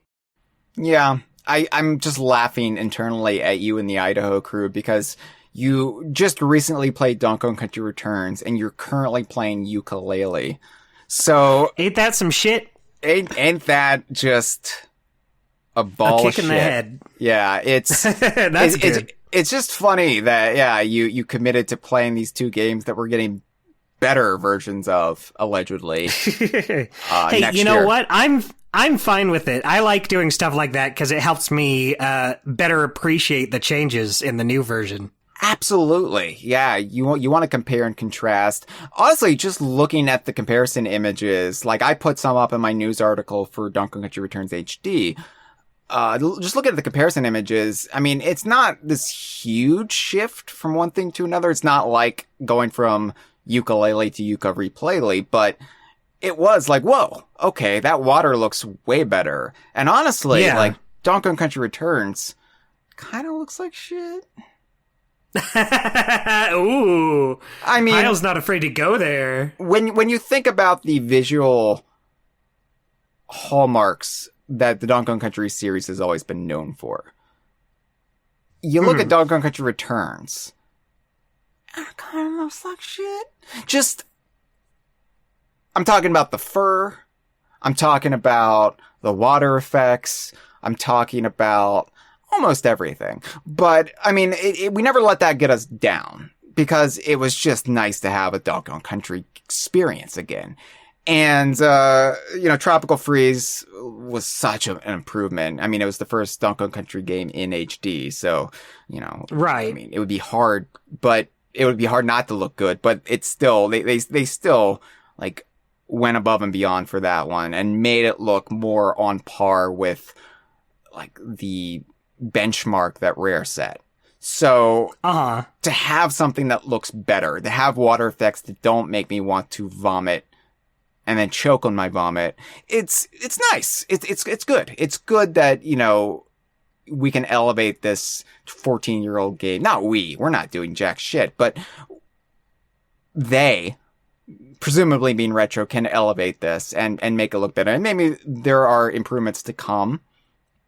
Yeah, I'm just laughing internally at you and the Idaho Crew because you just recently played Donkey Kong Country Returns and you're currently playing Ukulele. So ain't that some shit? Ain't that just a ball kick of shit? In the head. Yeah, it's that's good. It's just funny that you committed to playing these two games that we're getting better versions of allegedly. Hey, next you know year. what? I'm fine with it. I like doing stuff like that because it helps me better appreciate the changes in the new version. Absolutely. Yeah, you want to compare and contrast. Honestly, just looking at the comparison images, like I put some up in my news article for Donkey Kong Country Returns HD. Just look at the comparison images. I mean, it's not this huge shift from one thing to another. It's not like going from Ukulele to Uka-Replay, but it was like, whoa, okay, that water looks way better. And honestly, like Donkey Kong Country Returns kind of looks like shit. Ooh. I mean, Hyle's not afraid to go there. When you think about the visual hallmarks that the Donkey Kong Country series has always been known for, you look at Donkey Kong Country Returns, and it kind of looks like shit. I'm talking about the fur. I'm talking about the water effects. I'm talking about almost everything. But, I mean, we never let that get us down because it was just nice to have a Donkey Kong Country experience again. And, Tropical Freeze was such an improvement. I mean, it was the first Donkey Kong Country game in HD. So, right. I mean, it would be hard, but it would be hard not to look good. But it's still, they still, like, went above and beyond for that one and made it look more on par with, like, the benchmark that Rare set. So to have something that looks better, to have water effects that don't make me want to vomit and then choke on my vomit, it's nice. It's good. It's good that, we can elevate this 14-year-old game. Not we're not doing jack shit, but they, presumably being retro, can elevate this and make it look better. And maybe there are improvements to come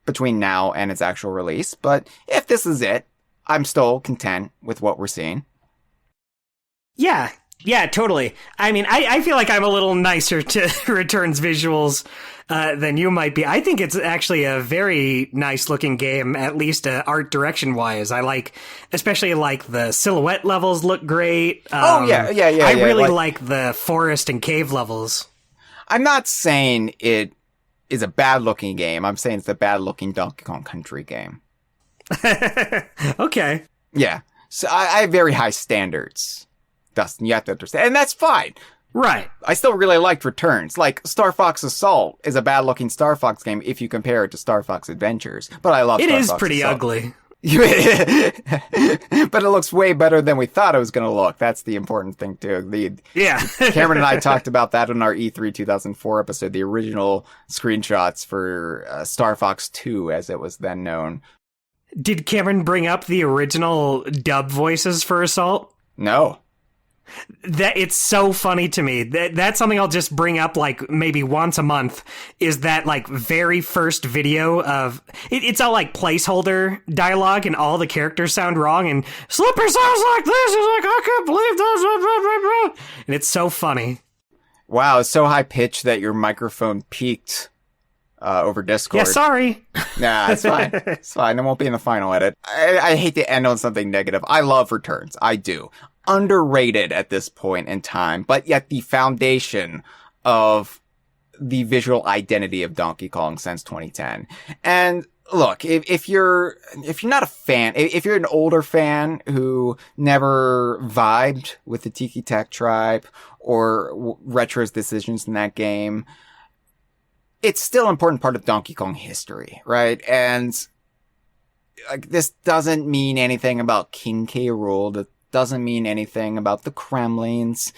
between now and its actual release. But if this is it, I'm still content with what we're seeing. Yeah, totally. I mean, I feel like I'm a little nicer to Returns visuals than you might be. I think it's actually a very nice looking game, at least art direction wise. Especially the silhouette levels look great. Yeah. I really like the forest and cave levels. I'm not saying it is a bad looking game. I'm saying it's a bad looking Donkey Kong Country game. Okay. Yeah. So I have very high standards, Dustin. You have to understand. And that's fine. Right. I still really liked Returns. Like, Star Fox Assault is a bad looking Star Fox game if you compare it to Star Fox Adventures. But I love Star Fox Assault. It is pretty ugly. But it looks way better than we thought it was going to look. That's the important thing, too. Cameron and I talked about that in our E3 2004 episode, the original screenshots for Star Fox 2, as it was then known. Did Cameron bring up the original dub voices for Assault? No. That it's so funny to me. That's something I'll just bring up like maybe once a month, is that like very first video of it's all like placeholder dialogue and all the characters sound wrong and Slipper sounds like this. He's like, I can't believe this. And it's so funny. Wow, it's so high pitched that your microphone peaked over Discord. Yeah, sorry. Nah, it's fine. It's fine. It won't be in the final edit. I hate to end on something negative. I love Returns. I do. Underrated at this point in time, but yet the foundation of the visual identity of Donkey Kong since 2010. And look, if you're not a fan, if you're an older fan who never vibed with the Tiki Tech tribe or Retro's decisions in that game, it's still an important part of Donkey Kong history, right? And like, this doesn't mean anything about King K. Rool. That doesn't mean anything about the Kremlins.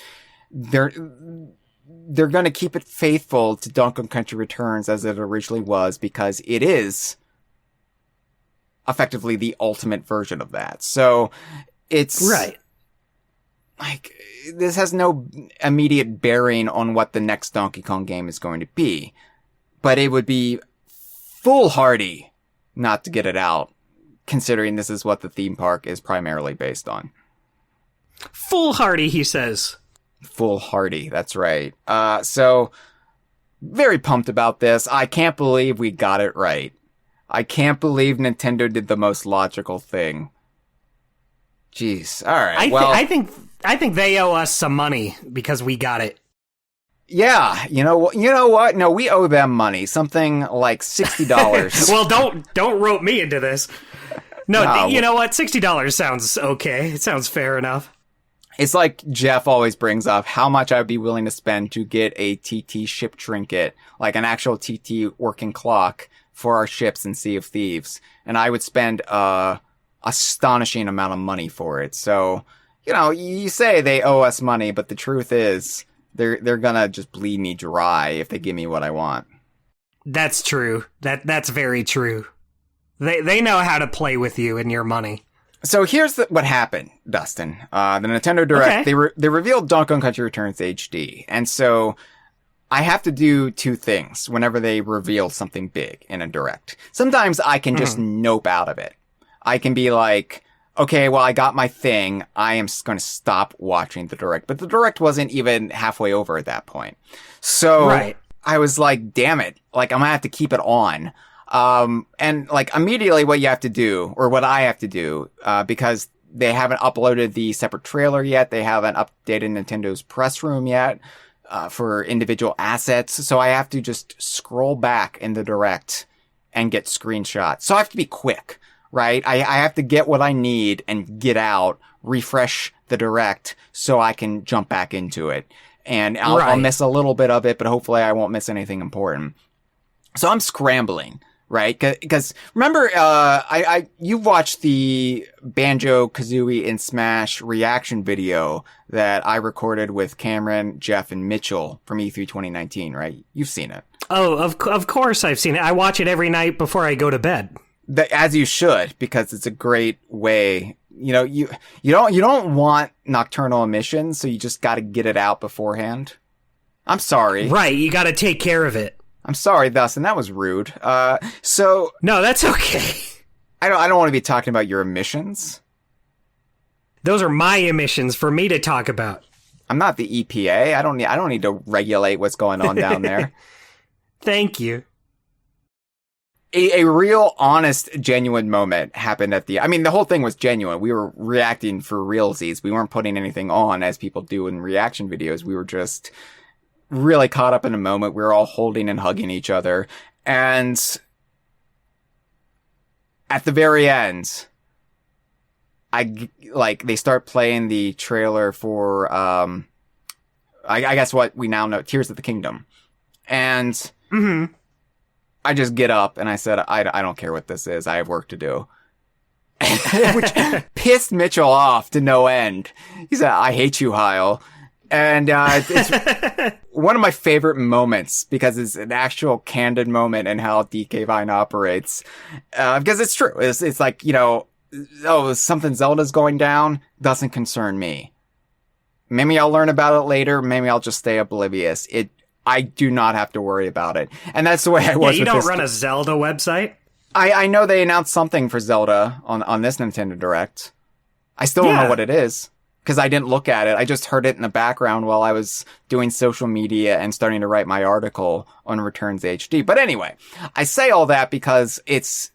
They're going to keep it faithful to Donkey Kong Country Returns as it originally was, because it is effectively the ultimate version of that. So it's right. Like, this has no immediate bearing on what the next Donkey Kong game is going to be, but it would be foolhardy not to get it out, considering this is what the theme park is primarily based on. Foolhardy, he says. Foolhardy, that's right. So, very pumped about this. I can't believe we got it right. I can't believe Nintendo did the most logical thing. Jeez. All right. I think they owe us some money because we got it. Yeah. You know what? No, we owe them money. Something like $60. Well, don't rope me into this. No, you know what? $60 sounds okay. It sounds fair enough. It's like Jeff always brings up how much I would be willing to spend to get a TT ship trinket, like an actual TT working clock for our ships in Sea of Thieves. And I would spend a astonishing amount of money for it. So, you know, you say they owe us money, but the truth is they're gonna just bleed me dry if they give me what I want. That's true. That's very true. They know how to play with you and your money. So here's what happened, Dustin. The Nintendo Direct, okay. They revealed Donkey Kong Country Returns HD. And so I have to do two things whenever they reveal something big in a Direct. Sometimes I can just nope out of it. I can be like, okay, well, I got my thing. I am going to stop watching the Direct. But the Direct wasn't even halfway over at that point. So I was like, damn it. Like, I'm going to have to keep it on. And like immediately what you have to do, or what I have to do, because they haven't uploaded the separate trailer yet. They haven't updated Nintendo's press room yet, for individual assets. So I have to just scroll back in the Direct and get screenshots. So I have to be quick, right? I have to get what I need and get out, refresh the Direct so I can jump back into it. And I'll miss a little bit of it, but hopefully I won't miss anything important. So I'm scrambling. Right? Because remember, you've watched the Banjo-Kazooie in Smash reaction video that I recorded with Cameron, Jeff, and Mitchell from E3 2019, right? You've seen it. Oh, of course I've seen it. I watch it every night before I go to bed. As you should, because it's a great way. You know, you don't want nocturnal emissions, so you just got to get it out beforehand. I'm sorry. Right, you got to take care of it. I'm sorry, Dustin, that was rude. So no, that's okay. I don't want to be talking about your emissions. Those are my emissions for me to talk about. I'm not the EPA. I don't need to regulate what's going on down there. Thank you. A real, honest, genuine moment happened I mean, the whole thing was genuine. We were reacting for realsies. We weren't putting anything on as people do in reaction videos. We were just really caught up in a moment. We were all holding and hugging each other. And at the very end, they start playing the trailer for, I guess what we now know, Tears of the Kingdom. And I just get up and I said, I don't care what this is. I have work to do. Which pissed Mitchell off to no end. He said, I hate you, Hyle. And it's one of my favorite moments because it's an actual candid moment in how DK Vine operates. Because it's true. It's like, you know, something Zelda's going down doesn't concern me. Maybe I'll learn about it later. Maybe I'll just stay oblivious. I do not have to worry about it. And that's the way I was Yeah, you with don't this. run a Zelda website? I know they announced something for Zelda on this Nintendo Direct. I still don't know what it is, because I didn't look at it. I just heard it in the background while I was doing social media and starting to write my article on Returns HD. But anyway, I say all that because it's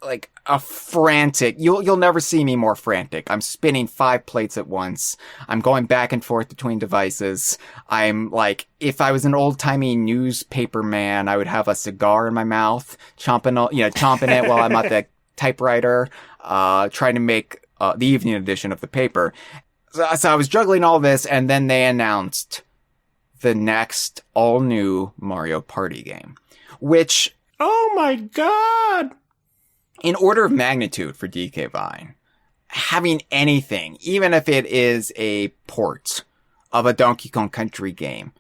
like a frantic. You'll never see me more frantic. I'm spinning 5 plates at once. I'm going back and forth between devices. I'm like, if I was an old-timey newspaper man, I would have a cigar in my mouth, chomping it while I'm at the typewriter, trying to make the evening edition of the paper. So I was juggling all this, and then they announced the next all-new Mario Party game, which, oh my god! in order of magnitude for DK Vine, having anything, even if it is a port of a Donkey Kong Country game,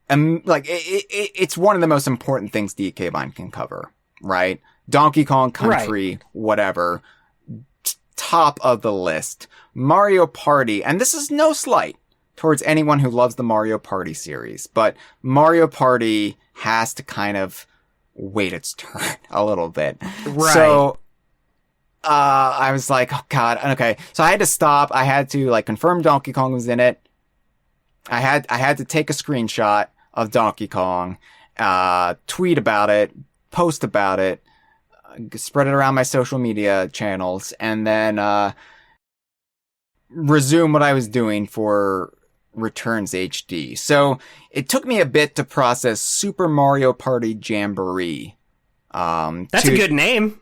it's one of the most important things DK Vine can cover, right? Donkey Kong Country, whatever, top of the list. Mario Party, and this is no slight towards anyone who loves the Mario Party series, but Mario Party has to kind of wait its turn a little bit. Right. So, I was like, oh god, okay. So I had to stop. I had to like confirm Donkey Kong was in it. I had to take a screenshot of Donkey Kong, tweet about it, post about it, spread it around my social media channels, and then, resume what I was doing for Returns HD. So it took me a bit to process Super Mario Party Jamboree. That's a good name.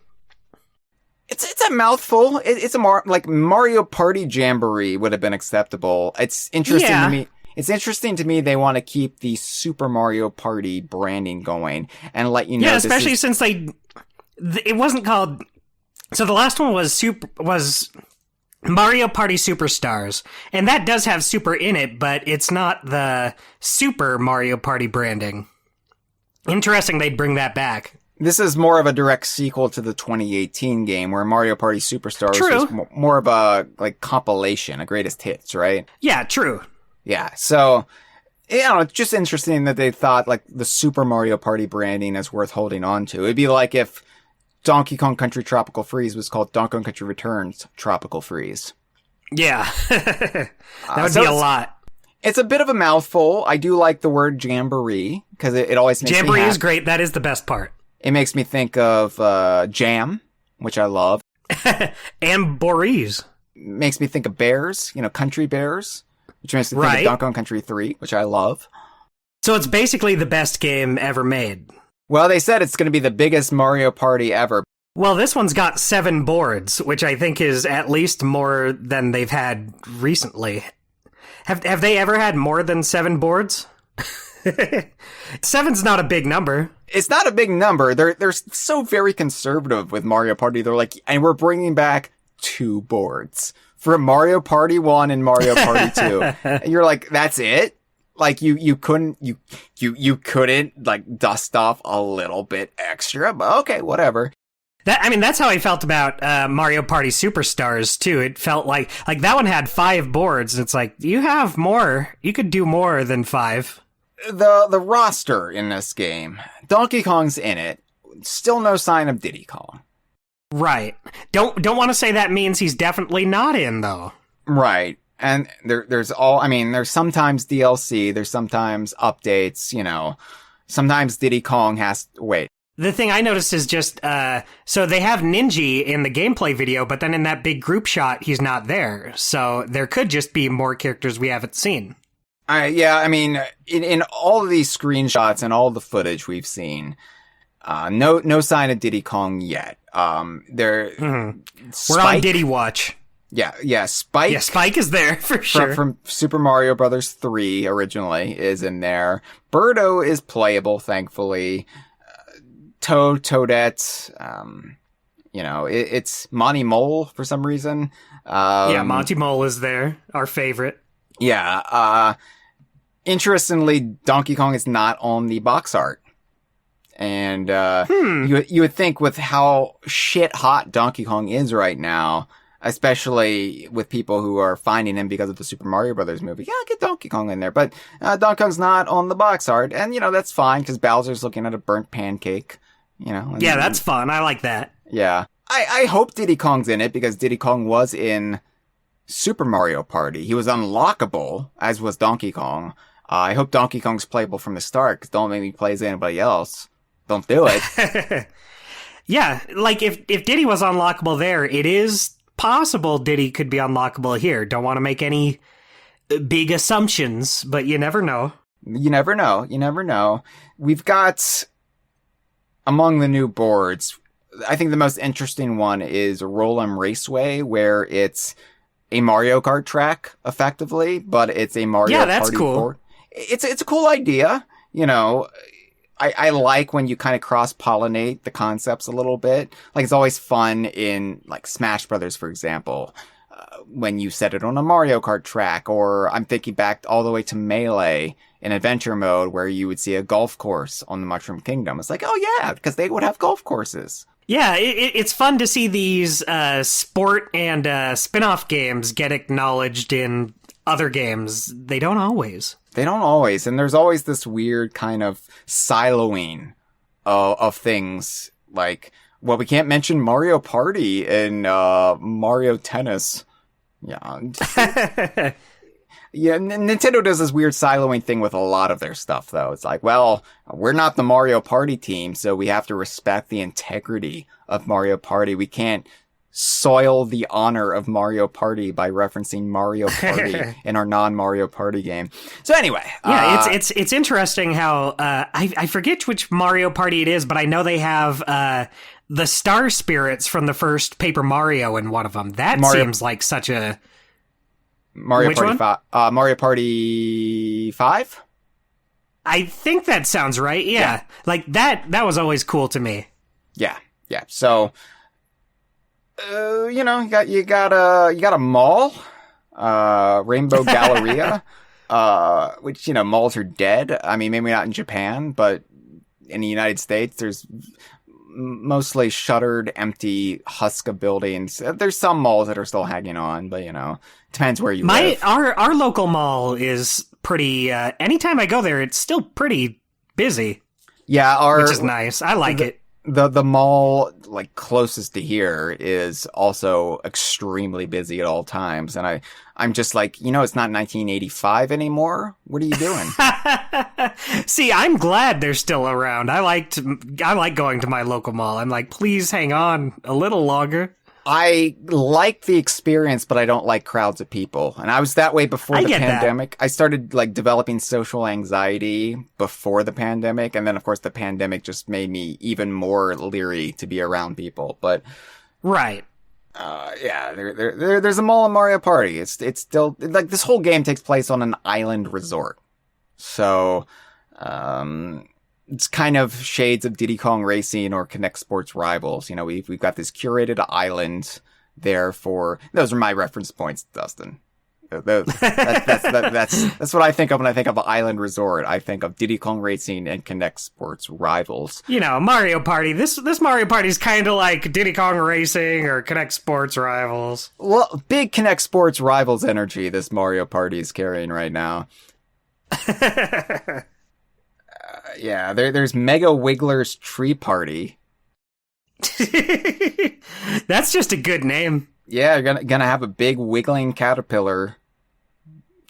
It's a mouthful. It's like Mario Party Jamboree would have been acceptable. It's interesting to me. It's interesting to me they want to keep the Super Mario Party branding going and let you know. Yeah, especially since it wasn't called. So the last one was Mario Party Superstars, and that does have Super in it, but it's not the Super Mario Party branding. Interesting they'd bring that back. This is more of a direct sequel to the 2018 game, where Mario Party Superstars was more of a like compilation, a greatest hits, right? Yeah, true. Yeah, so it's just interesting that they thought like the Super Mario Party branding is worth holding on to. It'd be like if Donkey Kong Country Tropical Freeze was called Donkey Kong Country Returns Tropical Freeze. Yeah. That would be a lot. It's a bit of a mouthful. I do like the word Jamboree, because it always makes Jamboree me is great. That is the best part. It makes me think of jam, which I love. And Borees. Makes me think of bears, country bears, which makes me think of Donkey Kong Country 3, which I love. So it's basically the best game ever made. Well, they said it's going to be the biggest Mario Party ever. Well, this one's got 7 boards, which I think is at least more than they've had recently. Have they ever had more than 7 boards? 7's not a big number. It's not a big number. They're so very conservative with Mario Party. They're like, and we're bringing back 2 boards for Mario Party 1 and Mario Party 2. And you're like, that's it? Like you couldn't like dust off a little bit extra, but okay, whatever. That's how I felt about Mario Party Superstars too. It felt like that one had 5 boards. It's like, you have more. You could do more than 5. The roster in this game, Donkey Kong's in it. Still no sign of Diddy Kong. Right. Don't want to say that means he's definitely not in though. Right. And there's sometimes DLC, there's sometimes updates, sometimes Diddy Kong has to wait. The thing I noticed is just, so they have Ninja in the gameplay video, but then in that big group shot, he's not there. So there could just be more characters we haven't seen. In all of these screenshots and all the footage we've seen, no sign of Diddy Kong yet. We're on Diddy Watch. Yeah, Spike. Yeah, Spike is there for sure. From Super Mario Brothers 3 originally is in there. Birdo is playable, thankfully. Toadette, it's Monty Mole for some reason. Monty Mole is there, our favorite. Yeah, interestingly, Donkey Kong is not on the box art. And, you would think with how shit hot Donkey Kong is right now, especially with people who are finding him because of the Super Mario Brothers movie. Yeah, get Donkey Kong in there, but Donkey Kong's not on the box art, and that's fine because Bowser's looking at a burnt pancake. Yeah, that's fun. I like that. Yeah, I hope Diddy Kong's in it because Diddy Kong was in Super Mario Party. He was unlockable, as was Donkey Kong. I hope Donkey Kong's playable from the start, because don't make me play as anybody else. Don't do it. Yeah, like if Diddy was unlockable there, it is possible Diddy could be unlockable here. Don't want to make any big assumptions, but you never know. You never know. We've got, among the new boards, I think the most interesting one is Roll'em Raceway, where it's a Mario Kart track, effectively, but it's a Mario Party cool. board. It's a cool idea, I like when you kind of cross-pollinate the concepts a little bit. Like, it's always fun in, like, Smash Brothers, for example, when you set it on a Mario Kart track, or I'm thinking back all the way to Melee in Adventure Mode, where you would see a golf course on the Mushroom Kingdom. It's like, oh yeah, because they would have golf courses. Yeah, it's fun to see these sport and spin-off games get acknowledged in other games. They don't always. And there's always this weird kind of siloing of things. Like, well, we can't mention Mario Party and Mario Tennis. Yeah. Yeah, Nintendo does this weird siloing thing with a lot of their stuff, though. It's like, well, we're not the Mario Party team, so we have to respect the integrity of Mario Party. We can't soil the honor of Mario Party by referencing Mario Party in our non-Mario Party game. So anyway. Yeah, it's interesting how, I forget which Mario Party it is, but I know they have, the Star Spirits from the first Paper Mario in one of them. That seems like such a... Mario Party 5. Mario Party 5? I think that sounds right. Yeah. Like that was always cool to me. Yeah. So, you got a mall, Rainbow Galleria, which, malls are dead. I mean, maybe not in Japan, but in the United States, there's mostly shuttered, empty husk of buildings. There's some malls that are still hanging on, but depends where you live. Our local mall is pretty. Anytime I go there, it's still pretty busy. Yeah, which is nice. I like it. The mall like closest to here is also extremely busy at all times, and I'm just like, it's not 1985 anymore. What are you doing? See, I'm glad they're still around. I like going to my local mall. I'm like, please hang on a little longer. I like the experience, but I don't like crowds of people. And I was that way before the pandemic. That. I started like developing social anxiety before the pandemic. And then of course the pandemic just made me even more leery to be around people. But right. Yeah, there's a mall in Mario Party. It's still like this whole game takes place on an island resort. So, it's kind of shades of Diddy Kong Racing or Connect Sports Rivals. We've got this curated island there for, those are my reference points, Dustin. That's what I think of when I think of an island resort. I think of Diddy Kong Racing and Connect Sports Rivals. Mario Party. This Mario Party is kind of like Diddy Kong Racing or Connect Sports Rivals. Well, big Connect Sports Rivals energy this Mario Party is carrying right now. Yeah, there's Mega Wiggler's Tree Party. That's just a good name. Yeah, you're gonna have a big wiggling caterpillar.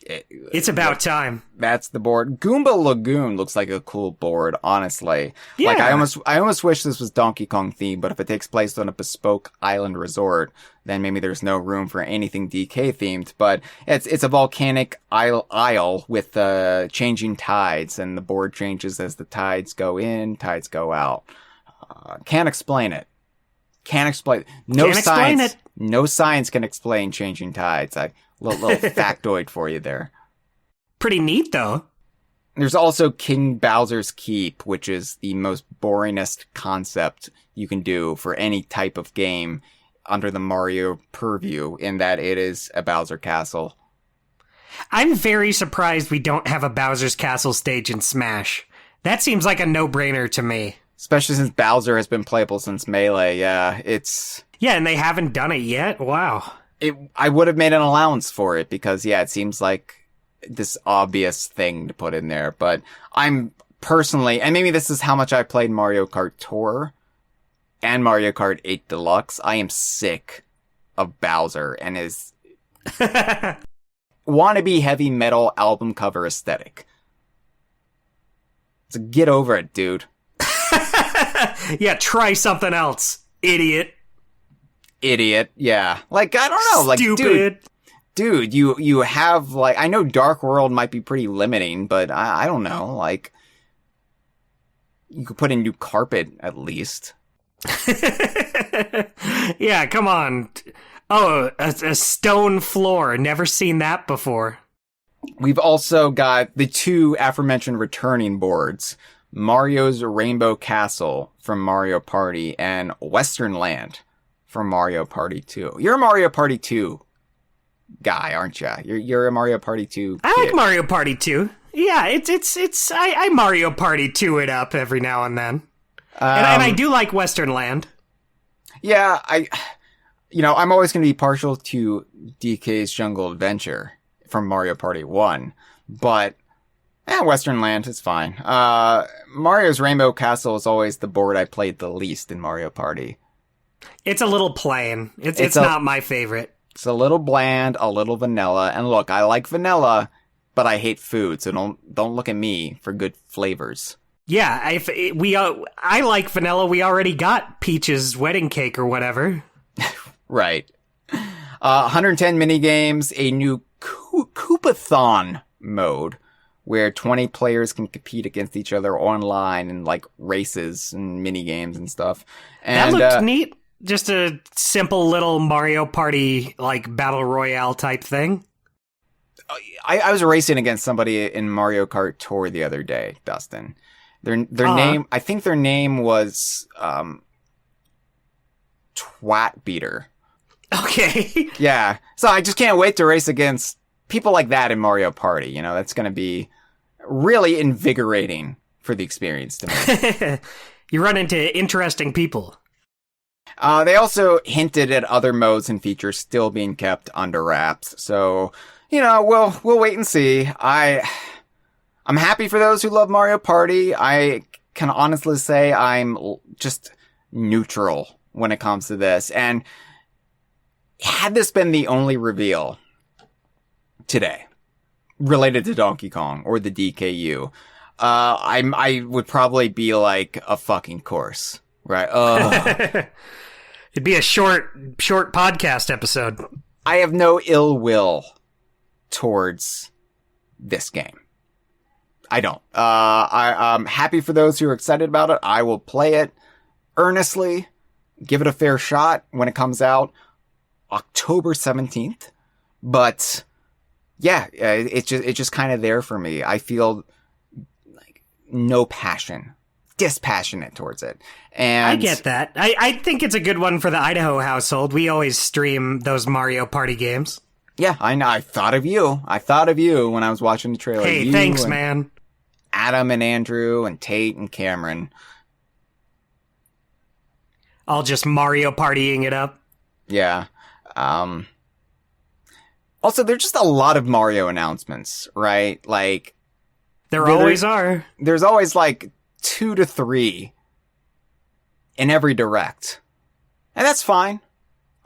It's about time. That's the board. Goomba Lagoon looks like a cool board, honestly. Yeah. Like, I almost wish this was Donkey Kong themed, but if it takes place on a bespoke island resort, then maybe there's no room for anything DK themed. But it's a volcanic isle with changing tides, and the board changes as the tides go in, tides go out. Can't explain it. Can't explain it. No science can explain changing tides. Little factoid for you there. Pretty neat, though. There's also King Bowser's Keep, which is the most boringest concept you can do for any type of game under the Mario purview, in that it is a Bowser Castle. I'm very surprised we don't have a Bowser's Castle stage in Smash. That seems like a no-brainer to me. Especially since Bowser has been playable since Melee, yeah, Yeah, and they haven't done it yet? Wow. I would have made an allowance for it because, yeah, it seems like this obvious thing to put in there. But I'm personally, and maybe this is how much I played Mario Kart Tour and Mario Kart 8 Deluxe, I am sick of Bowser and his wannabe heavy metal album cover aesthetic. So get over it, dude. Yeah, try something else, idiot. Idiot, yeah. Like, I don't know, like, Stupid. dude, you have, like, I know Dark World might be pretty limiting, but I don't know, like, you could put in new carpet, at least. Yeah, come on. Oh, a stone floor. Never seen that before. We've also got the two aforementioned returning boards. Mario's Rainbow Castle from Mario Party and Western Land from Mario Party 2. You're a Mario Party 2 guy, aren't you? You're a Mario Party 2 kid. I like Mario Party 2. Yeah, I Mario Party 2 it up every now and then. And I do like Western Land. Yeah, I'm always going to be partial to DK's Jungle Adventure from Mario Party 1, but Western Land is fine. Mario's Rainbow Castle is always the board I played the least in Mario Party. It's a little plain. It's not my favorite. It's a little bland, a little vanilla, and look, I like vanilla, but I hate food, so don't look at me for good flavors. Yeah, I like vanilla. We already got Peach's wedding cake or whatever. Right. 110 minigames, a new Koopathon mode where 20 players can compete against each other online in like races and minigames and stuff. And, that looked neat. Just a simple little Mario Party like battle royale type thing. I was racing against somebody in Mario Kart Tour the other day, Dustin. Their name, I think their name was Twat Beater. Okay. Yeah. So I just can't wait to race against people like that in Mario Party. You know, that's going to be really invigorating for the experience to me. You run into interesting people. They also hinted at other modes and features still being kept under wraps. So, we'll wait and see. I'm happy for those who love Mario Party. I can honestly say I'm just neutral when it comes to this. And had this been the only reveal today related to Donkey Kong or the DKU, I would probably be like a fucking course, right? It'd be a short podcast episode. I have no ill will towards this game. I don't. I'm happy for those who are excited about it. I will play it earnestly, give it a fair shot when it comes out October 17th. But yeah, it's just kind of there for me. I feel like no passion, dispassionate towards it. And I get that. I think it's a good one for the Idaho household. We always stream those Mario Party games. Yeah, I know. I thought of you. when I was watching the trailer. Hey, thanks, man. Adam and Andrew and Tate and Cameron. All just Mario Partying it up. Yeah. Also, there's just a lot of Mario announcements, right? Like, there always are. There's always like 2 to 3 in every direct, and that's fine.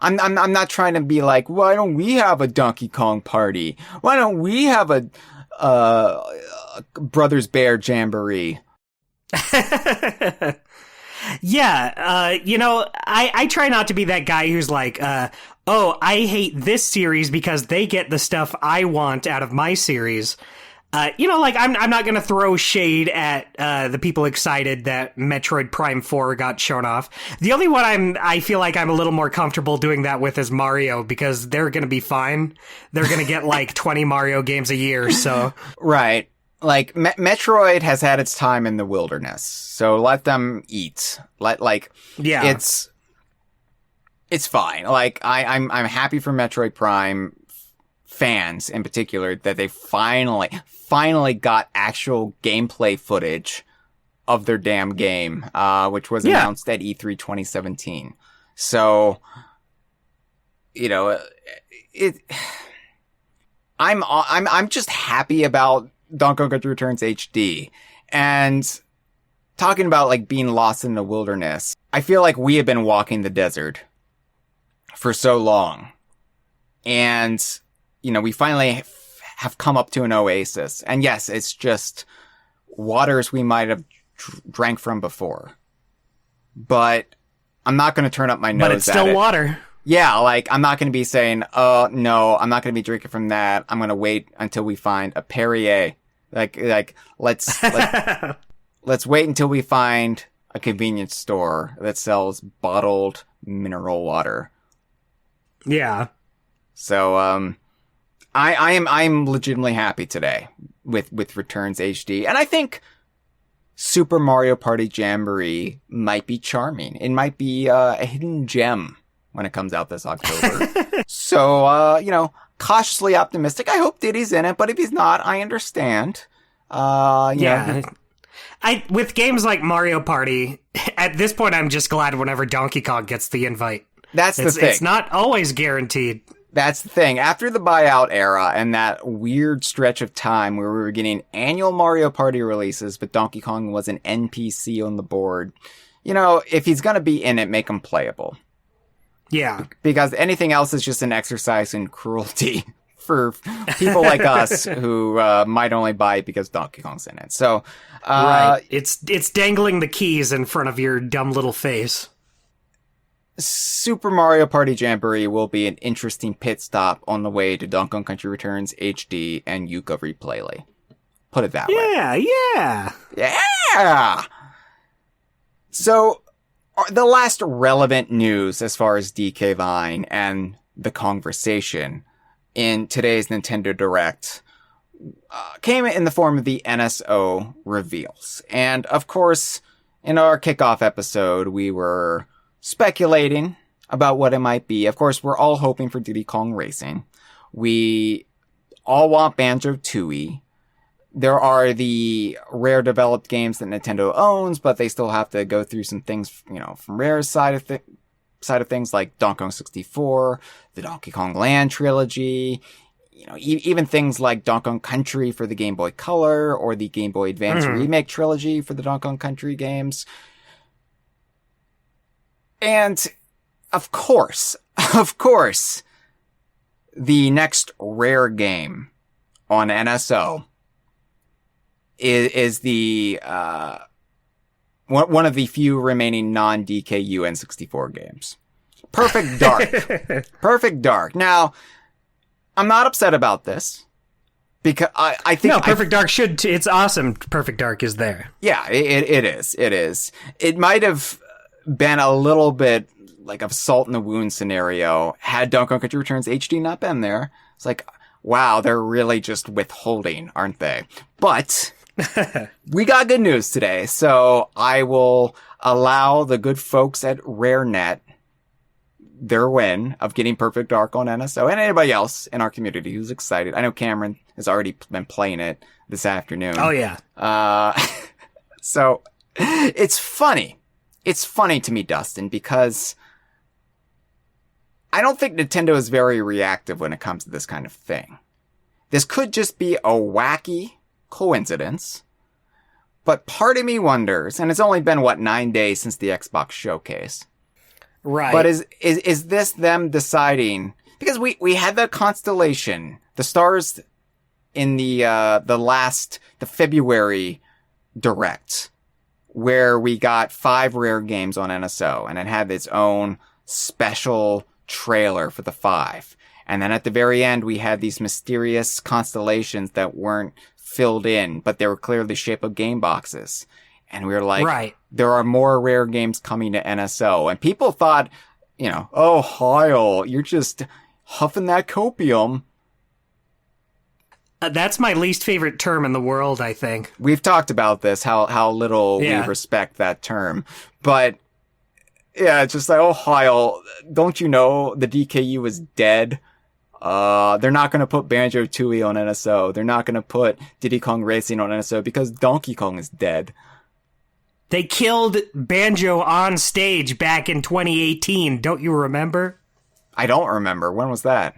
I'm not trying to be like, why don't we have a Donkey Kong party? Why don't we have a Brothers Bear Jamboree? Yeah, I try not to be that guy who's like, I hate this series because they get the stuff I want out of my series. I'm not going to throw shade at the people excited that Metroid Prime 4 got shown off. The only one I feel like I'm a little more comfortable doing that with is Mario, because they're going to be fine. They're going to get like 20 Mario games a year, so. Right. Like, Metroid has had its time in the wilderness, so let them eat. Yeah. It's fine. Like, I'm happy for Metroid Prime fans in particular that they finally got actual gameplay footage of their damn game, which was announced at E3 2017. So, I'm just happy about Donkey Kong Country Returns HD. And talking about like being lost in the wilderness, I feel like we have been walking the desert for so long. And, you know, we finally have come up to an oasis. And yes, it's just waters we might have drank from before. But I'm not going to turn up my nose at it. But it's still water. Yeah, like, I'm not going to be saying, oh, no, I'm not going to be drinking from that. I'm going to wait until we find a Perrier. Like, let's wait until we find a convenience store that sells bottled mineral water. Yeah. So, I'm legitimately happy today with Returns HD. And I think Super Mario Party Jamboree might be charming. It might be a hidden gem when it comes out this October. So, you know, cautiously optimistic. I hope Diddy's in it, but if he's not, I understand. Yeah. With games like Mario Party, at this point, I'm just glad whenever Donkey Kong gets the invite. That's the thing. It's not always guaranteed. That's the thing. After the buyout era and that weird stretch of time where we were getting annual Mario Party releases, but Donkey Kong was an NPC on the board, you know, if he's going to be in it, make him playable. Yeah. Because anything else is just an exercise in cruelty for people like us who might only buy it because Donkey Kong's in it. So, right. It's dangling the keys in front of your dumb little face. Super Mario Party Jamboree will be an interesting pit stop on the way to Donkey Kong Country Returns HD and Yuka Replayly. Put it that way. Yeah! So, the last relevant news as far as DK Vine and the Kongversation in today's Nintendo Direct came in the form of the NSO reveals. And, of course, in our kickoff episode, we were speculating about what it might be. Of course, we're all hoping for Diddy Kong Racing. We all want Banjo-Tooie. There are the Rare developed games that Nintendo owns, but they still have to go through some things, you know, from Rare's side of things like Donkey Kong 64, the Donkey Kong Land trilogy, you know, even things like Donkey Kong Country for the Game Boy Color or the Game Boy Advance Remake trilogy for the Donkey Kong Country games. And, of course, the next Rare game on NSO is the, one of the few remaining non-DKU N64 games. Perfect Dark. Perfect Dark. Now, I'm not upset about this. Because I think... No, Perfect Dark should... It's awesome Perfect Dark is there. Yeah, it is. It is. It might have been a little bit like a salt in the wound scenario had Donkey Kong Country Returns HD not been there. It's like, wow, they're really just withholding, aren't they? But we got good news today, so I will allow the good folks at RareNet their win of getting Perfect Dark on NSO and anybody else in our community who's excited. I know Cameron has already been playing it this afternoon. Oh, yeah. So it's funny. It's funny to me, Dustin, because I don't think Nintendo is very reactive when it comes to this kind of thing. This could just be a wacky coincidence, but part of me wonders, and it's only been, 9 days since the Xbox showcase. Right. But is this them deciding, because we had the constellation, the stars in the February Direct, where we got 5 Rare games on NSO, and it had its own special trailer for the 5. And then at the very end, we had these mysterious constellations that weren't filled in, but they were clearly the shape of game boxes. And we were like, right. There are more Rare games coming to NSO. And people thought, you know, oh, Hyle, you're just huffing that copium. That's my least favorite term in the world, I think. We've talked about this, how little we respect that term. But, yeah, it's just like, oh, Hyle, don't you know the DKU is dead? They're not going to put Banjo-Tooie on NSO. They're not going to put Diddy Kong Racing on NSO because Donkey Kong is dead. They killed Banjo on stage back in 2018. Don't you remember? I don't remember. When was that?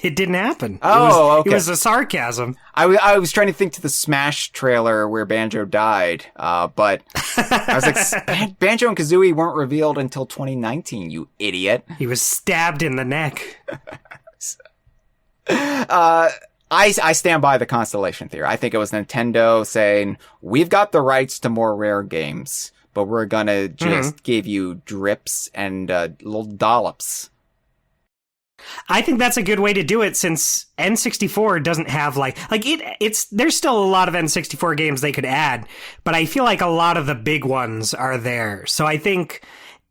It didn't happen. Oh, okay. It was a sarcasm. I was trying to think to the Smash trailer where Banjo died, but I was like, Banjo and Kazooie weren't revealed until 2019, you idiot. He was stabbed in the neck. I stand by the Constellation theory. I think it was Nintendo saying, we've got the rights to more rare games, but we're gonna just give you drips and little dollops. I think that's a good way to do it, since N64 doesn't have it's there's still a lot of N64 games they could add, but I feel like a lot of the big ones are there. So I think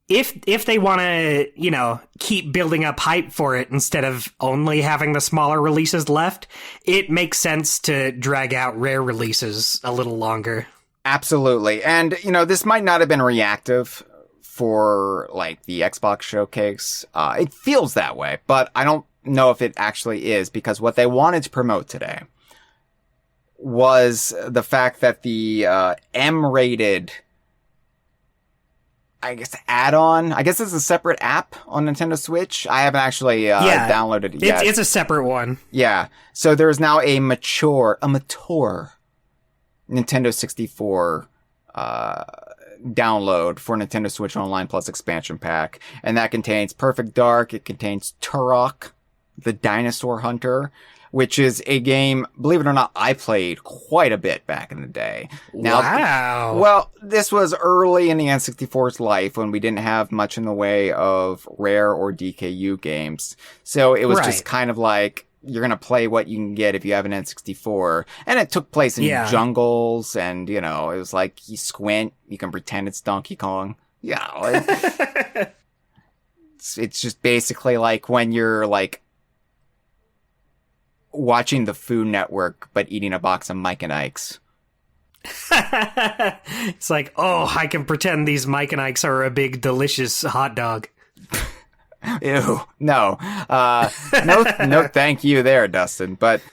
if they want to, keep building up hype for it instead of only having the smaller releases left, it makes sense to drag out rare releases a little longer. Absolutely. And, this might not have been reactive for the Xbox showcase. It feels that way, but I don't know if it actually is, because what they wanted to promote today was the fact that the M-rated, add-on. I guess it's a separate app on Nintendo Switch. I haven't actually downloaded it yet. It's a separate one. Yeah. So there's now a mature Nintendo 64 download for Nintendo Switch Online Plus expansion pack, and that contains Perfect Dark. It contains Turok, the Dinosaur Hunter, which is a game, believe it or not, I played quite a bit back in the day. Now, wow. Well, this was early in the N64's life when we didn't have much in the way of Rare or DKU games, so it was just kind of like, you're going to play what you can get if you have an N64. And it took place in jungles, and, it was like, you squint, you can pretend it's Donkey Kong. Yeah. It's just basically like when you're, watching the Food Network, but eating a box of Mike and Ike's. It's like, oh, I can pretend these Mike and Ike's are a big, delicious hot dog. Ew, no. No, thank you there, Dustin. But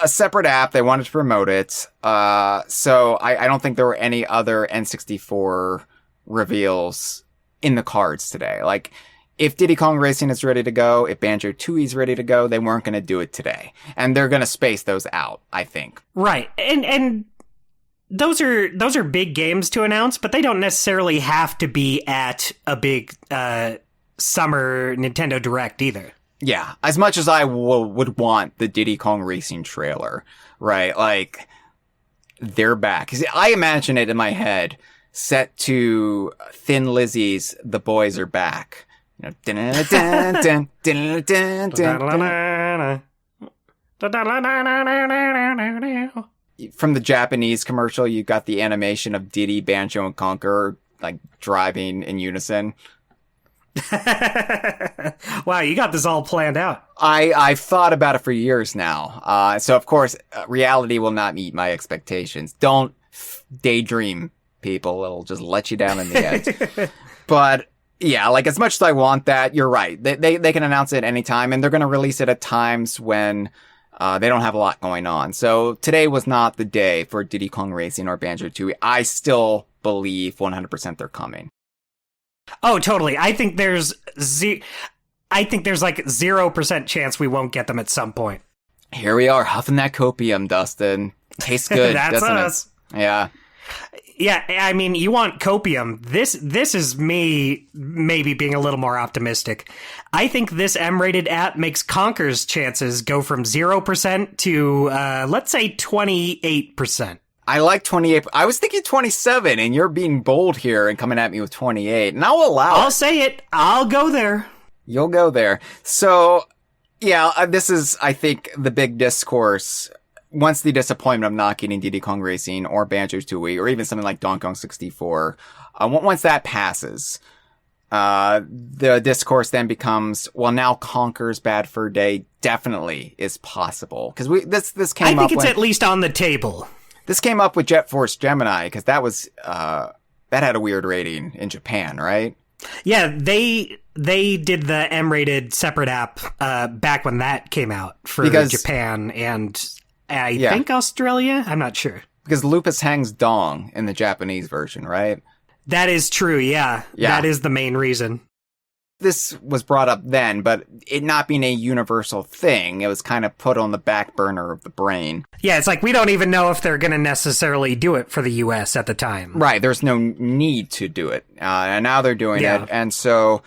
a separate app, they wanted to promote it. So I don't think there were any other N64 reveals in the cards today. If Diddy Kong Racing is ready to go, if Banjo-Tooie is ready to go, they weren't going to do it today. And they're going to space those out, I think. Right. And those are big games to announce, but they don't necessarily have to be at a big summer Nintendo Direct either. Yeah, as much as I would want the Diddy Kong Racing trailer, right? They're back. I imagine it in my head set to Thin Lizzy's "The Boys Are Back." From the Japanese commercial, you got the animation of Diddy, Banjo, and Conker driving in unison. Wow, you got this all planned out. I've thought about it for years now. So of course, reality will not meet my expectations. Don't daydream, people. It'll just let you down in the end. But yeah, as much as I want that, you're right. They can announce it anytime, and they're going to release it at times when they don't have a lot going on. So today was not the day for Diddy Kong Racing or Banjo-Tooie. I still believe 100% they're coming. Oh, totally. I think there's 0% chance we won't get them at some point. Here we are, huffing that copium, Dustin. Tastes good, That's doesn't us. it? Yeah. Yeah, I mean, you want copium. This is me maybe being a little more optimistic. I think this M-rated app makes Conker's chances go from 0% to, let's say, 28%. I like 28. I was thinking 27, and you're being bold here and coming at me with 28, and I'll allow it. I'll say it. I'll go there. You'll go there. So, yeah, this is, I think, the big discourse. Once the disappointment of not getting Diddy Kong Racing or Banjo-Tooie or even something like Donkey Kong 64, once that passes, the discourse then becomes, well, now Conker's Bad Fur Day definitely is possible. Because this came up. I think it's at least on the table. This came up with Jet Force Gemini because that was that had a weird rating in Japan, right? Yeah, they did the M-rated separate app back when that came out for Japan and I think Australia. I'm not sure. Because Lupus hangs dong in the Japanese version, right? That is true, yeah. That is the main reason. this was brought up then, but it not being a universal thing, it was kind of put on the back burner of the brain. Yeah, it's like we don't even know if they're going to necessarily do it for the US at the time. Right, there's no need to do it. And now they're doing it. And so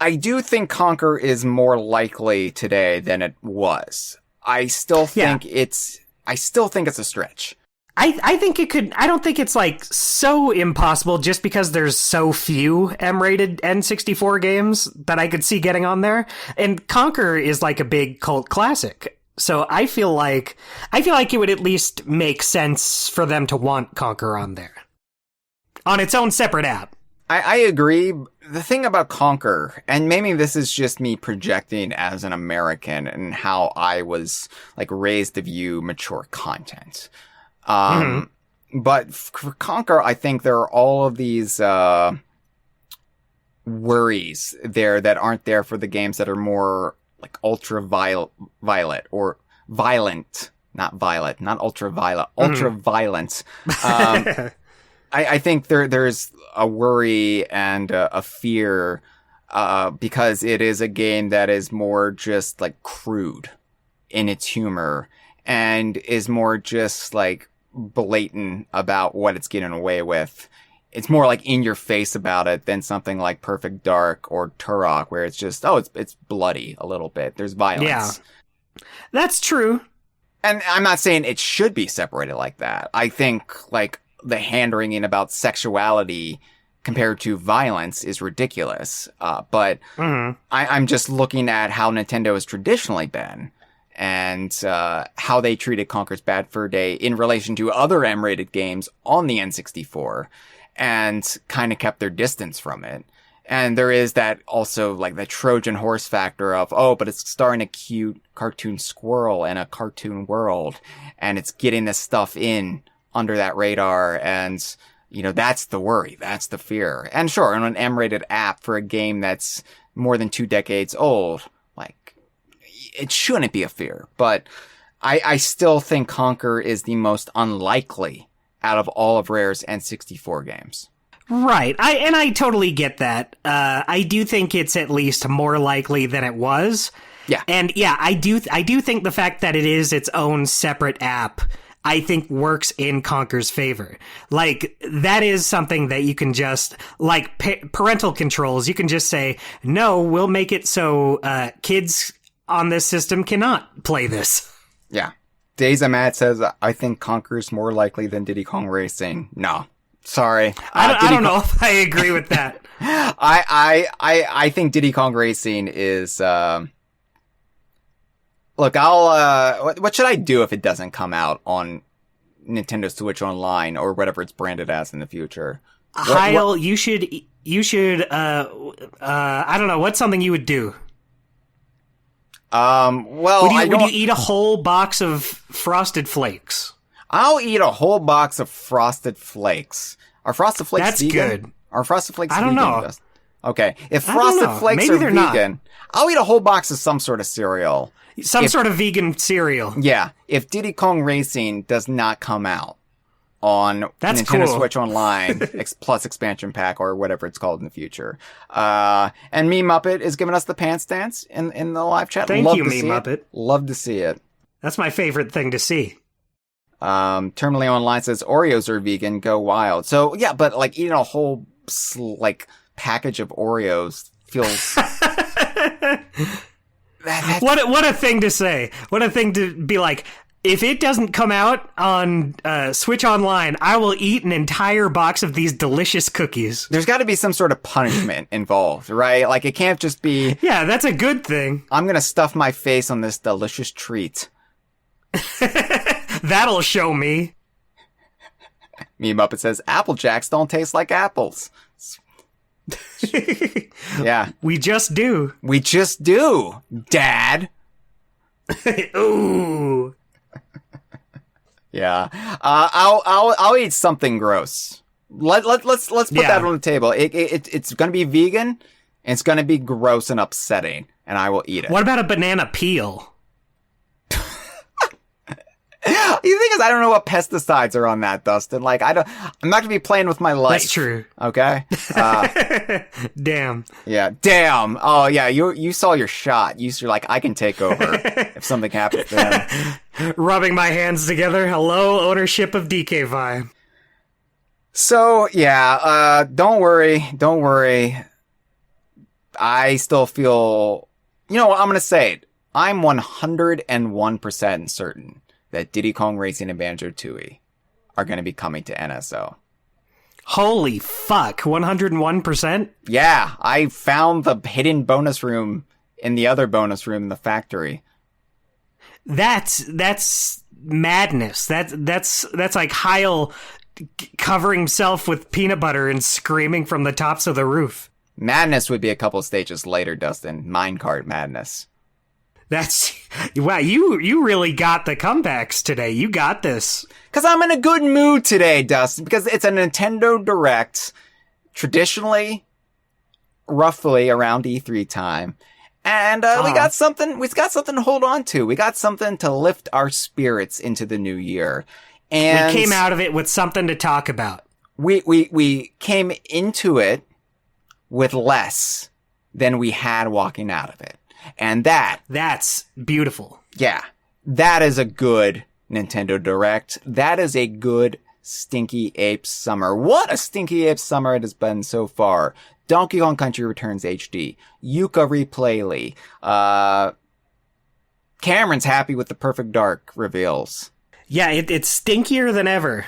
I do think Conquer is more likely today than it was. I still think it's a stretch. I think it could. I don't think it's like so impossible just because there's so few M-rated N64 games that I could see getting on there. And Conquer is like a big cult classic. So I feel like it would at least make sense for them to want Conquer on there. On its own separate app. I agree. The thing about Conquer, and maybe this is just me projecting as an American and how I was like raised to view mature content. But for Conquer, I think there are all of these, worries there that aren't there for the games that are more like ultra-violet or violent, not violet, not ultra-violet, ultra-violent. I think there's a worry and a fear, because it is a game that is more just like crude in its humor and is more just like blatant about what it's getting away with. It's more like in your face about it than something like Perfect Dark or Turok, where it's just, it's bloody a little bit. There's violence. Yeah, that's true. And I'm not saying it should be separated like that. I think like the hand-wringing about sexuality compared to violence is ridiculous. But I'm just looking at how Nintendo has traditionally been and how they treated Conker's Bad Fur Day in relation to other M-rated games on the N64 and kind of kept their distance from it. And there is that also like the Trojan horse factor of, but it's starring a cute cartoon squirrel in a cartoon world and it's getting this stuff in under that radar. And, that's the worry. That's the fear. And sure, on an M-rated app for a game that's more than 2 decades old, like, it shouldn't be a fear. But I still think Conker is the most unlikely out of all of Rare's N64 games. Right. I totally get that. I do think it's at least more likely than it was. Yeah. And yeah, I do think the fact that it is its own separate app, I think works in Conker's favor. Like, that is something that you can just, like parental controls, you can just say, no, we'll make it so kids on this system cannot play this. Yeah. Days Mad says, I think Conker's more likely than Diddy Kong Racing. No. Sorry. I don't know if I agree with that. I think Diddy Kong Racing is, look, what should I do if it doesn't come out on Nintendo Switch Online or whatever it's branded as in the future? Hyle, you should, I don't know, what's something you would do? Well, would you eat a whole box of Frosted Flakes? I'll eat a whole box of Frosted Flakes. Are Frosted Flakes That's vegan? good. Are Frosted Flakes I don't vegan? know. Okay. If Frosted Flakes Maybe are they're vegan, not. I'll eat a whole box of some sort of cereal. Some sort of vegan cereal. Yeah. If Diddy Kong Racing does not come out on That's Nintendo cool. Switch Online plus expansion pack or whatever it's called in the future. And Me Muppet is giving us the pants dance in the live chat. Thank Love you, to Me see Muppet. it. Love to see it. That's my favorite thing to see. Terminally Online says Oreos are vegan, go wild. So yeah, but like eating a whole package of Oreos feels What a thing to say. What a thing to be like, if it doesn't come out on Switch Online, I will eat an entire box of these delicious cookies. There's got to be some sort of punishment involved, right? Like it can't just be, Yeah, that's a good thing. I'm going to stuff my face on this delicious treat. That'll show me. Me Muppet says Apple Jacks don't taste like apples. Yeah. We just do. We just do, Dad. Ooh. Yeah. I'll eat something gross. Let's put that on the table. It's gonna be vegan, and it's gonna be gross and upsetting, and I will eat it. What about a banana peel? The thing is, I don't know what pesticides are on that, Dustin. Like, I'm not gonna be playing with my life. That's true. Okay. Damn. Yeah. Damn. Oh, yeah. You saw your shot. You're like, I can take over if something happens to him. Rubbing my hands together. Hello, ownership of DK Vine. So, yeah, don't worry. I still feel, you know what, I'm gonna say it. I'm 101% certain that Diddy Kong Racing and Banjo-Tooie are gonna be coming to NSO. Holy fuck, 101%? Yeah, I found the hidden bonus room in the other bonus room in the factory. That's madness. That's like Hyle covering himself with peanut butter and screaming from the tops of the roof. Madness would be a couple stages later, Dustin. Minecart madness. That's wow. You really got the comebacks today. You got this. Because I'm in a good mood today, Dustin. Because it's a Nintendo Direct, traditionally, roughly around E3 time, and we got something. We got something to hold on to. We got something to lift our spirits into the new year. And we came out of it with something to talk about. We came into it with less than we had walking out of it. And that's beautiful. Yeah. That is a good Nintendo Direct. That is a good Stinky Ape summer. What a Stinky Ape summer it has been so far. Donkey Kong Country Returns HD. Yuka Replayly. Cameron's happy with the Perfect Dark reveals. Yeah, it's stinkier than ever.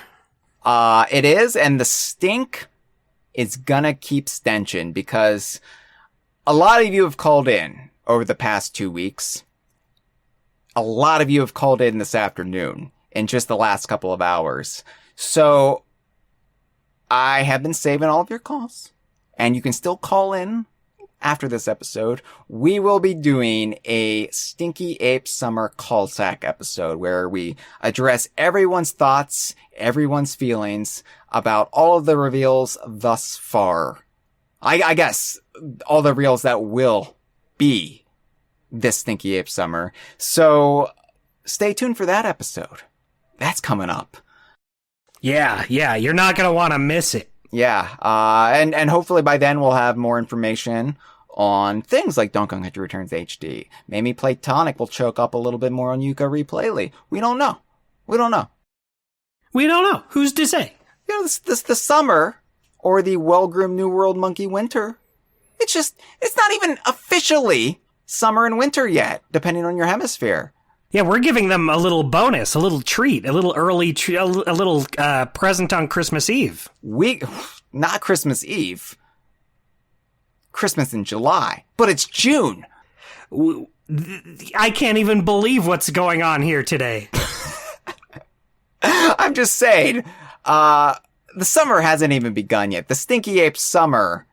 It is, and the stink is gonna keep stenching because a lot of you have called in over the past 2 weeks. A lot of you have called in this afternoon in just the last couple of hours. So I have been saving all of your calls, and you can still call in after this episode. We will be doing a Stinky Ape Summer Call Sack episode where we address everyone's thoughts, everyone's feelings about all of the reveals thus far. I guess all the reveals that will be this Stinky Ape Summer. So stay tuned for that episode. That's coming up. Yeah, you're not going to want to miss it. Yeah, and hopefully by then we'll have more information on things like Donkey Kong Country Returns HD. Maybe Platonic will choke up a little bit more on Yuka Replayly. We don't know. Who's to say? You know, this the summer, or the well-groomed New World Monkey winter. It's not even officially summer and winter yet, depending on your hemisphere. Yeah, we're giving them a little bonus, a little treat, a little early, a little present on Christmas Eve. Not Christmas Eve. Christmas in July, but it's June. I can't even believe what's going on here today. I'm just saying, the summer hasn't even begun yet. The Stinky Ape summer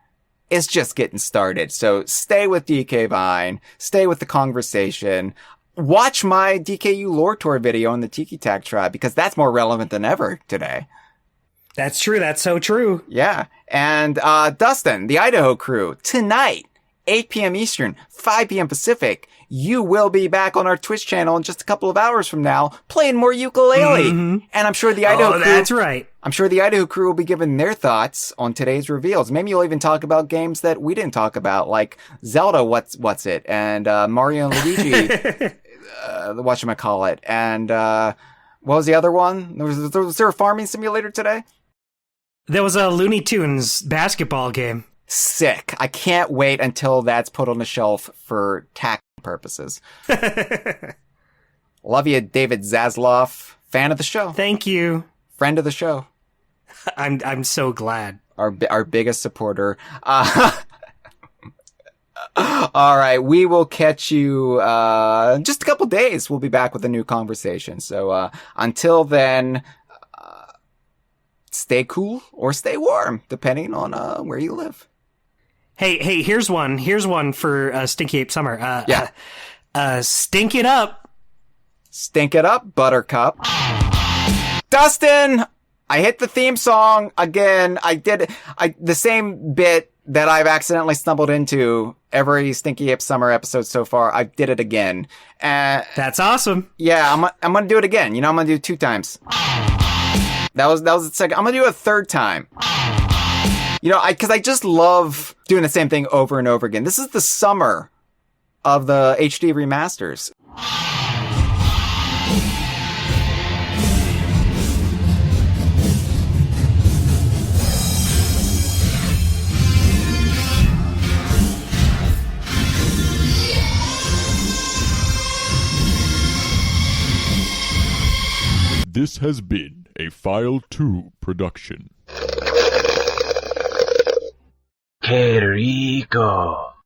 is just getting started. So stay with DK Vine, stay with the Kongversation. Watch my DKU Lore Tour video on the Tiki Tac Tribe, because that's more relevant than ever today. That's true. That's so true. Yeah. And Dustin, the Idaho crew, tonight, 8 p.m. Eastern, 5 p.m. Pacific, you will be back on our Twitch channel in just a couple of hours from now, playing more ukulele. Mm-hmm. And I'm sure the Idaho crew... that's right. I'm sure the Idaho crew will be giving their thoughts on today's reveals. Maybe you'll even talk about games that we didn't talk about, like Zelda, What's It, and Mario and Luigi, whatchamacallit. And what was the other one? Was there a farming simulator today? There was a Looney Tunes basketball game. Sick. I can't wait until that's put on the shelf for tax purposes. Love you, David Zasloff. Fan of the show. Thank you. Friend of the show. I'm so glad. Our biggest supporter. All right, we will catch you in just a couple days. We'll be back with a new conversation. So until then, stay cool or stay warm, depending on where you live. Hey, here's one for Stinky Ape Summer. Yeah. Stink it up. Stink it up, Buttercup. Dustin, I hit the theme song again. I did the same bit that I've accidentally stumbled into every Stinky Ape Summer episode so far. I did it again. That's awesome. Yeah, I'm gonna do it again. I'm gonna do it 2 times. That was the second. I'm gonna do it a 3rd time. Because I just love doing the same thing over and over again. This is the summer of the HD remasters. This has been a File 2 production. Que rico.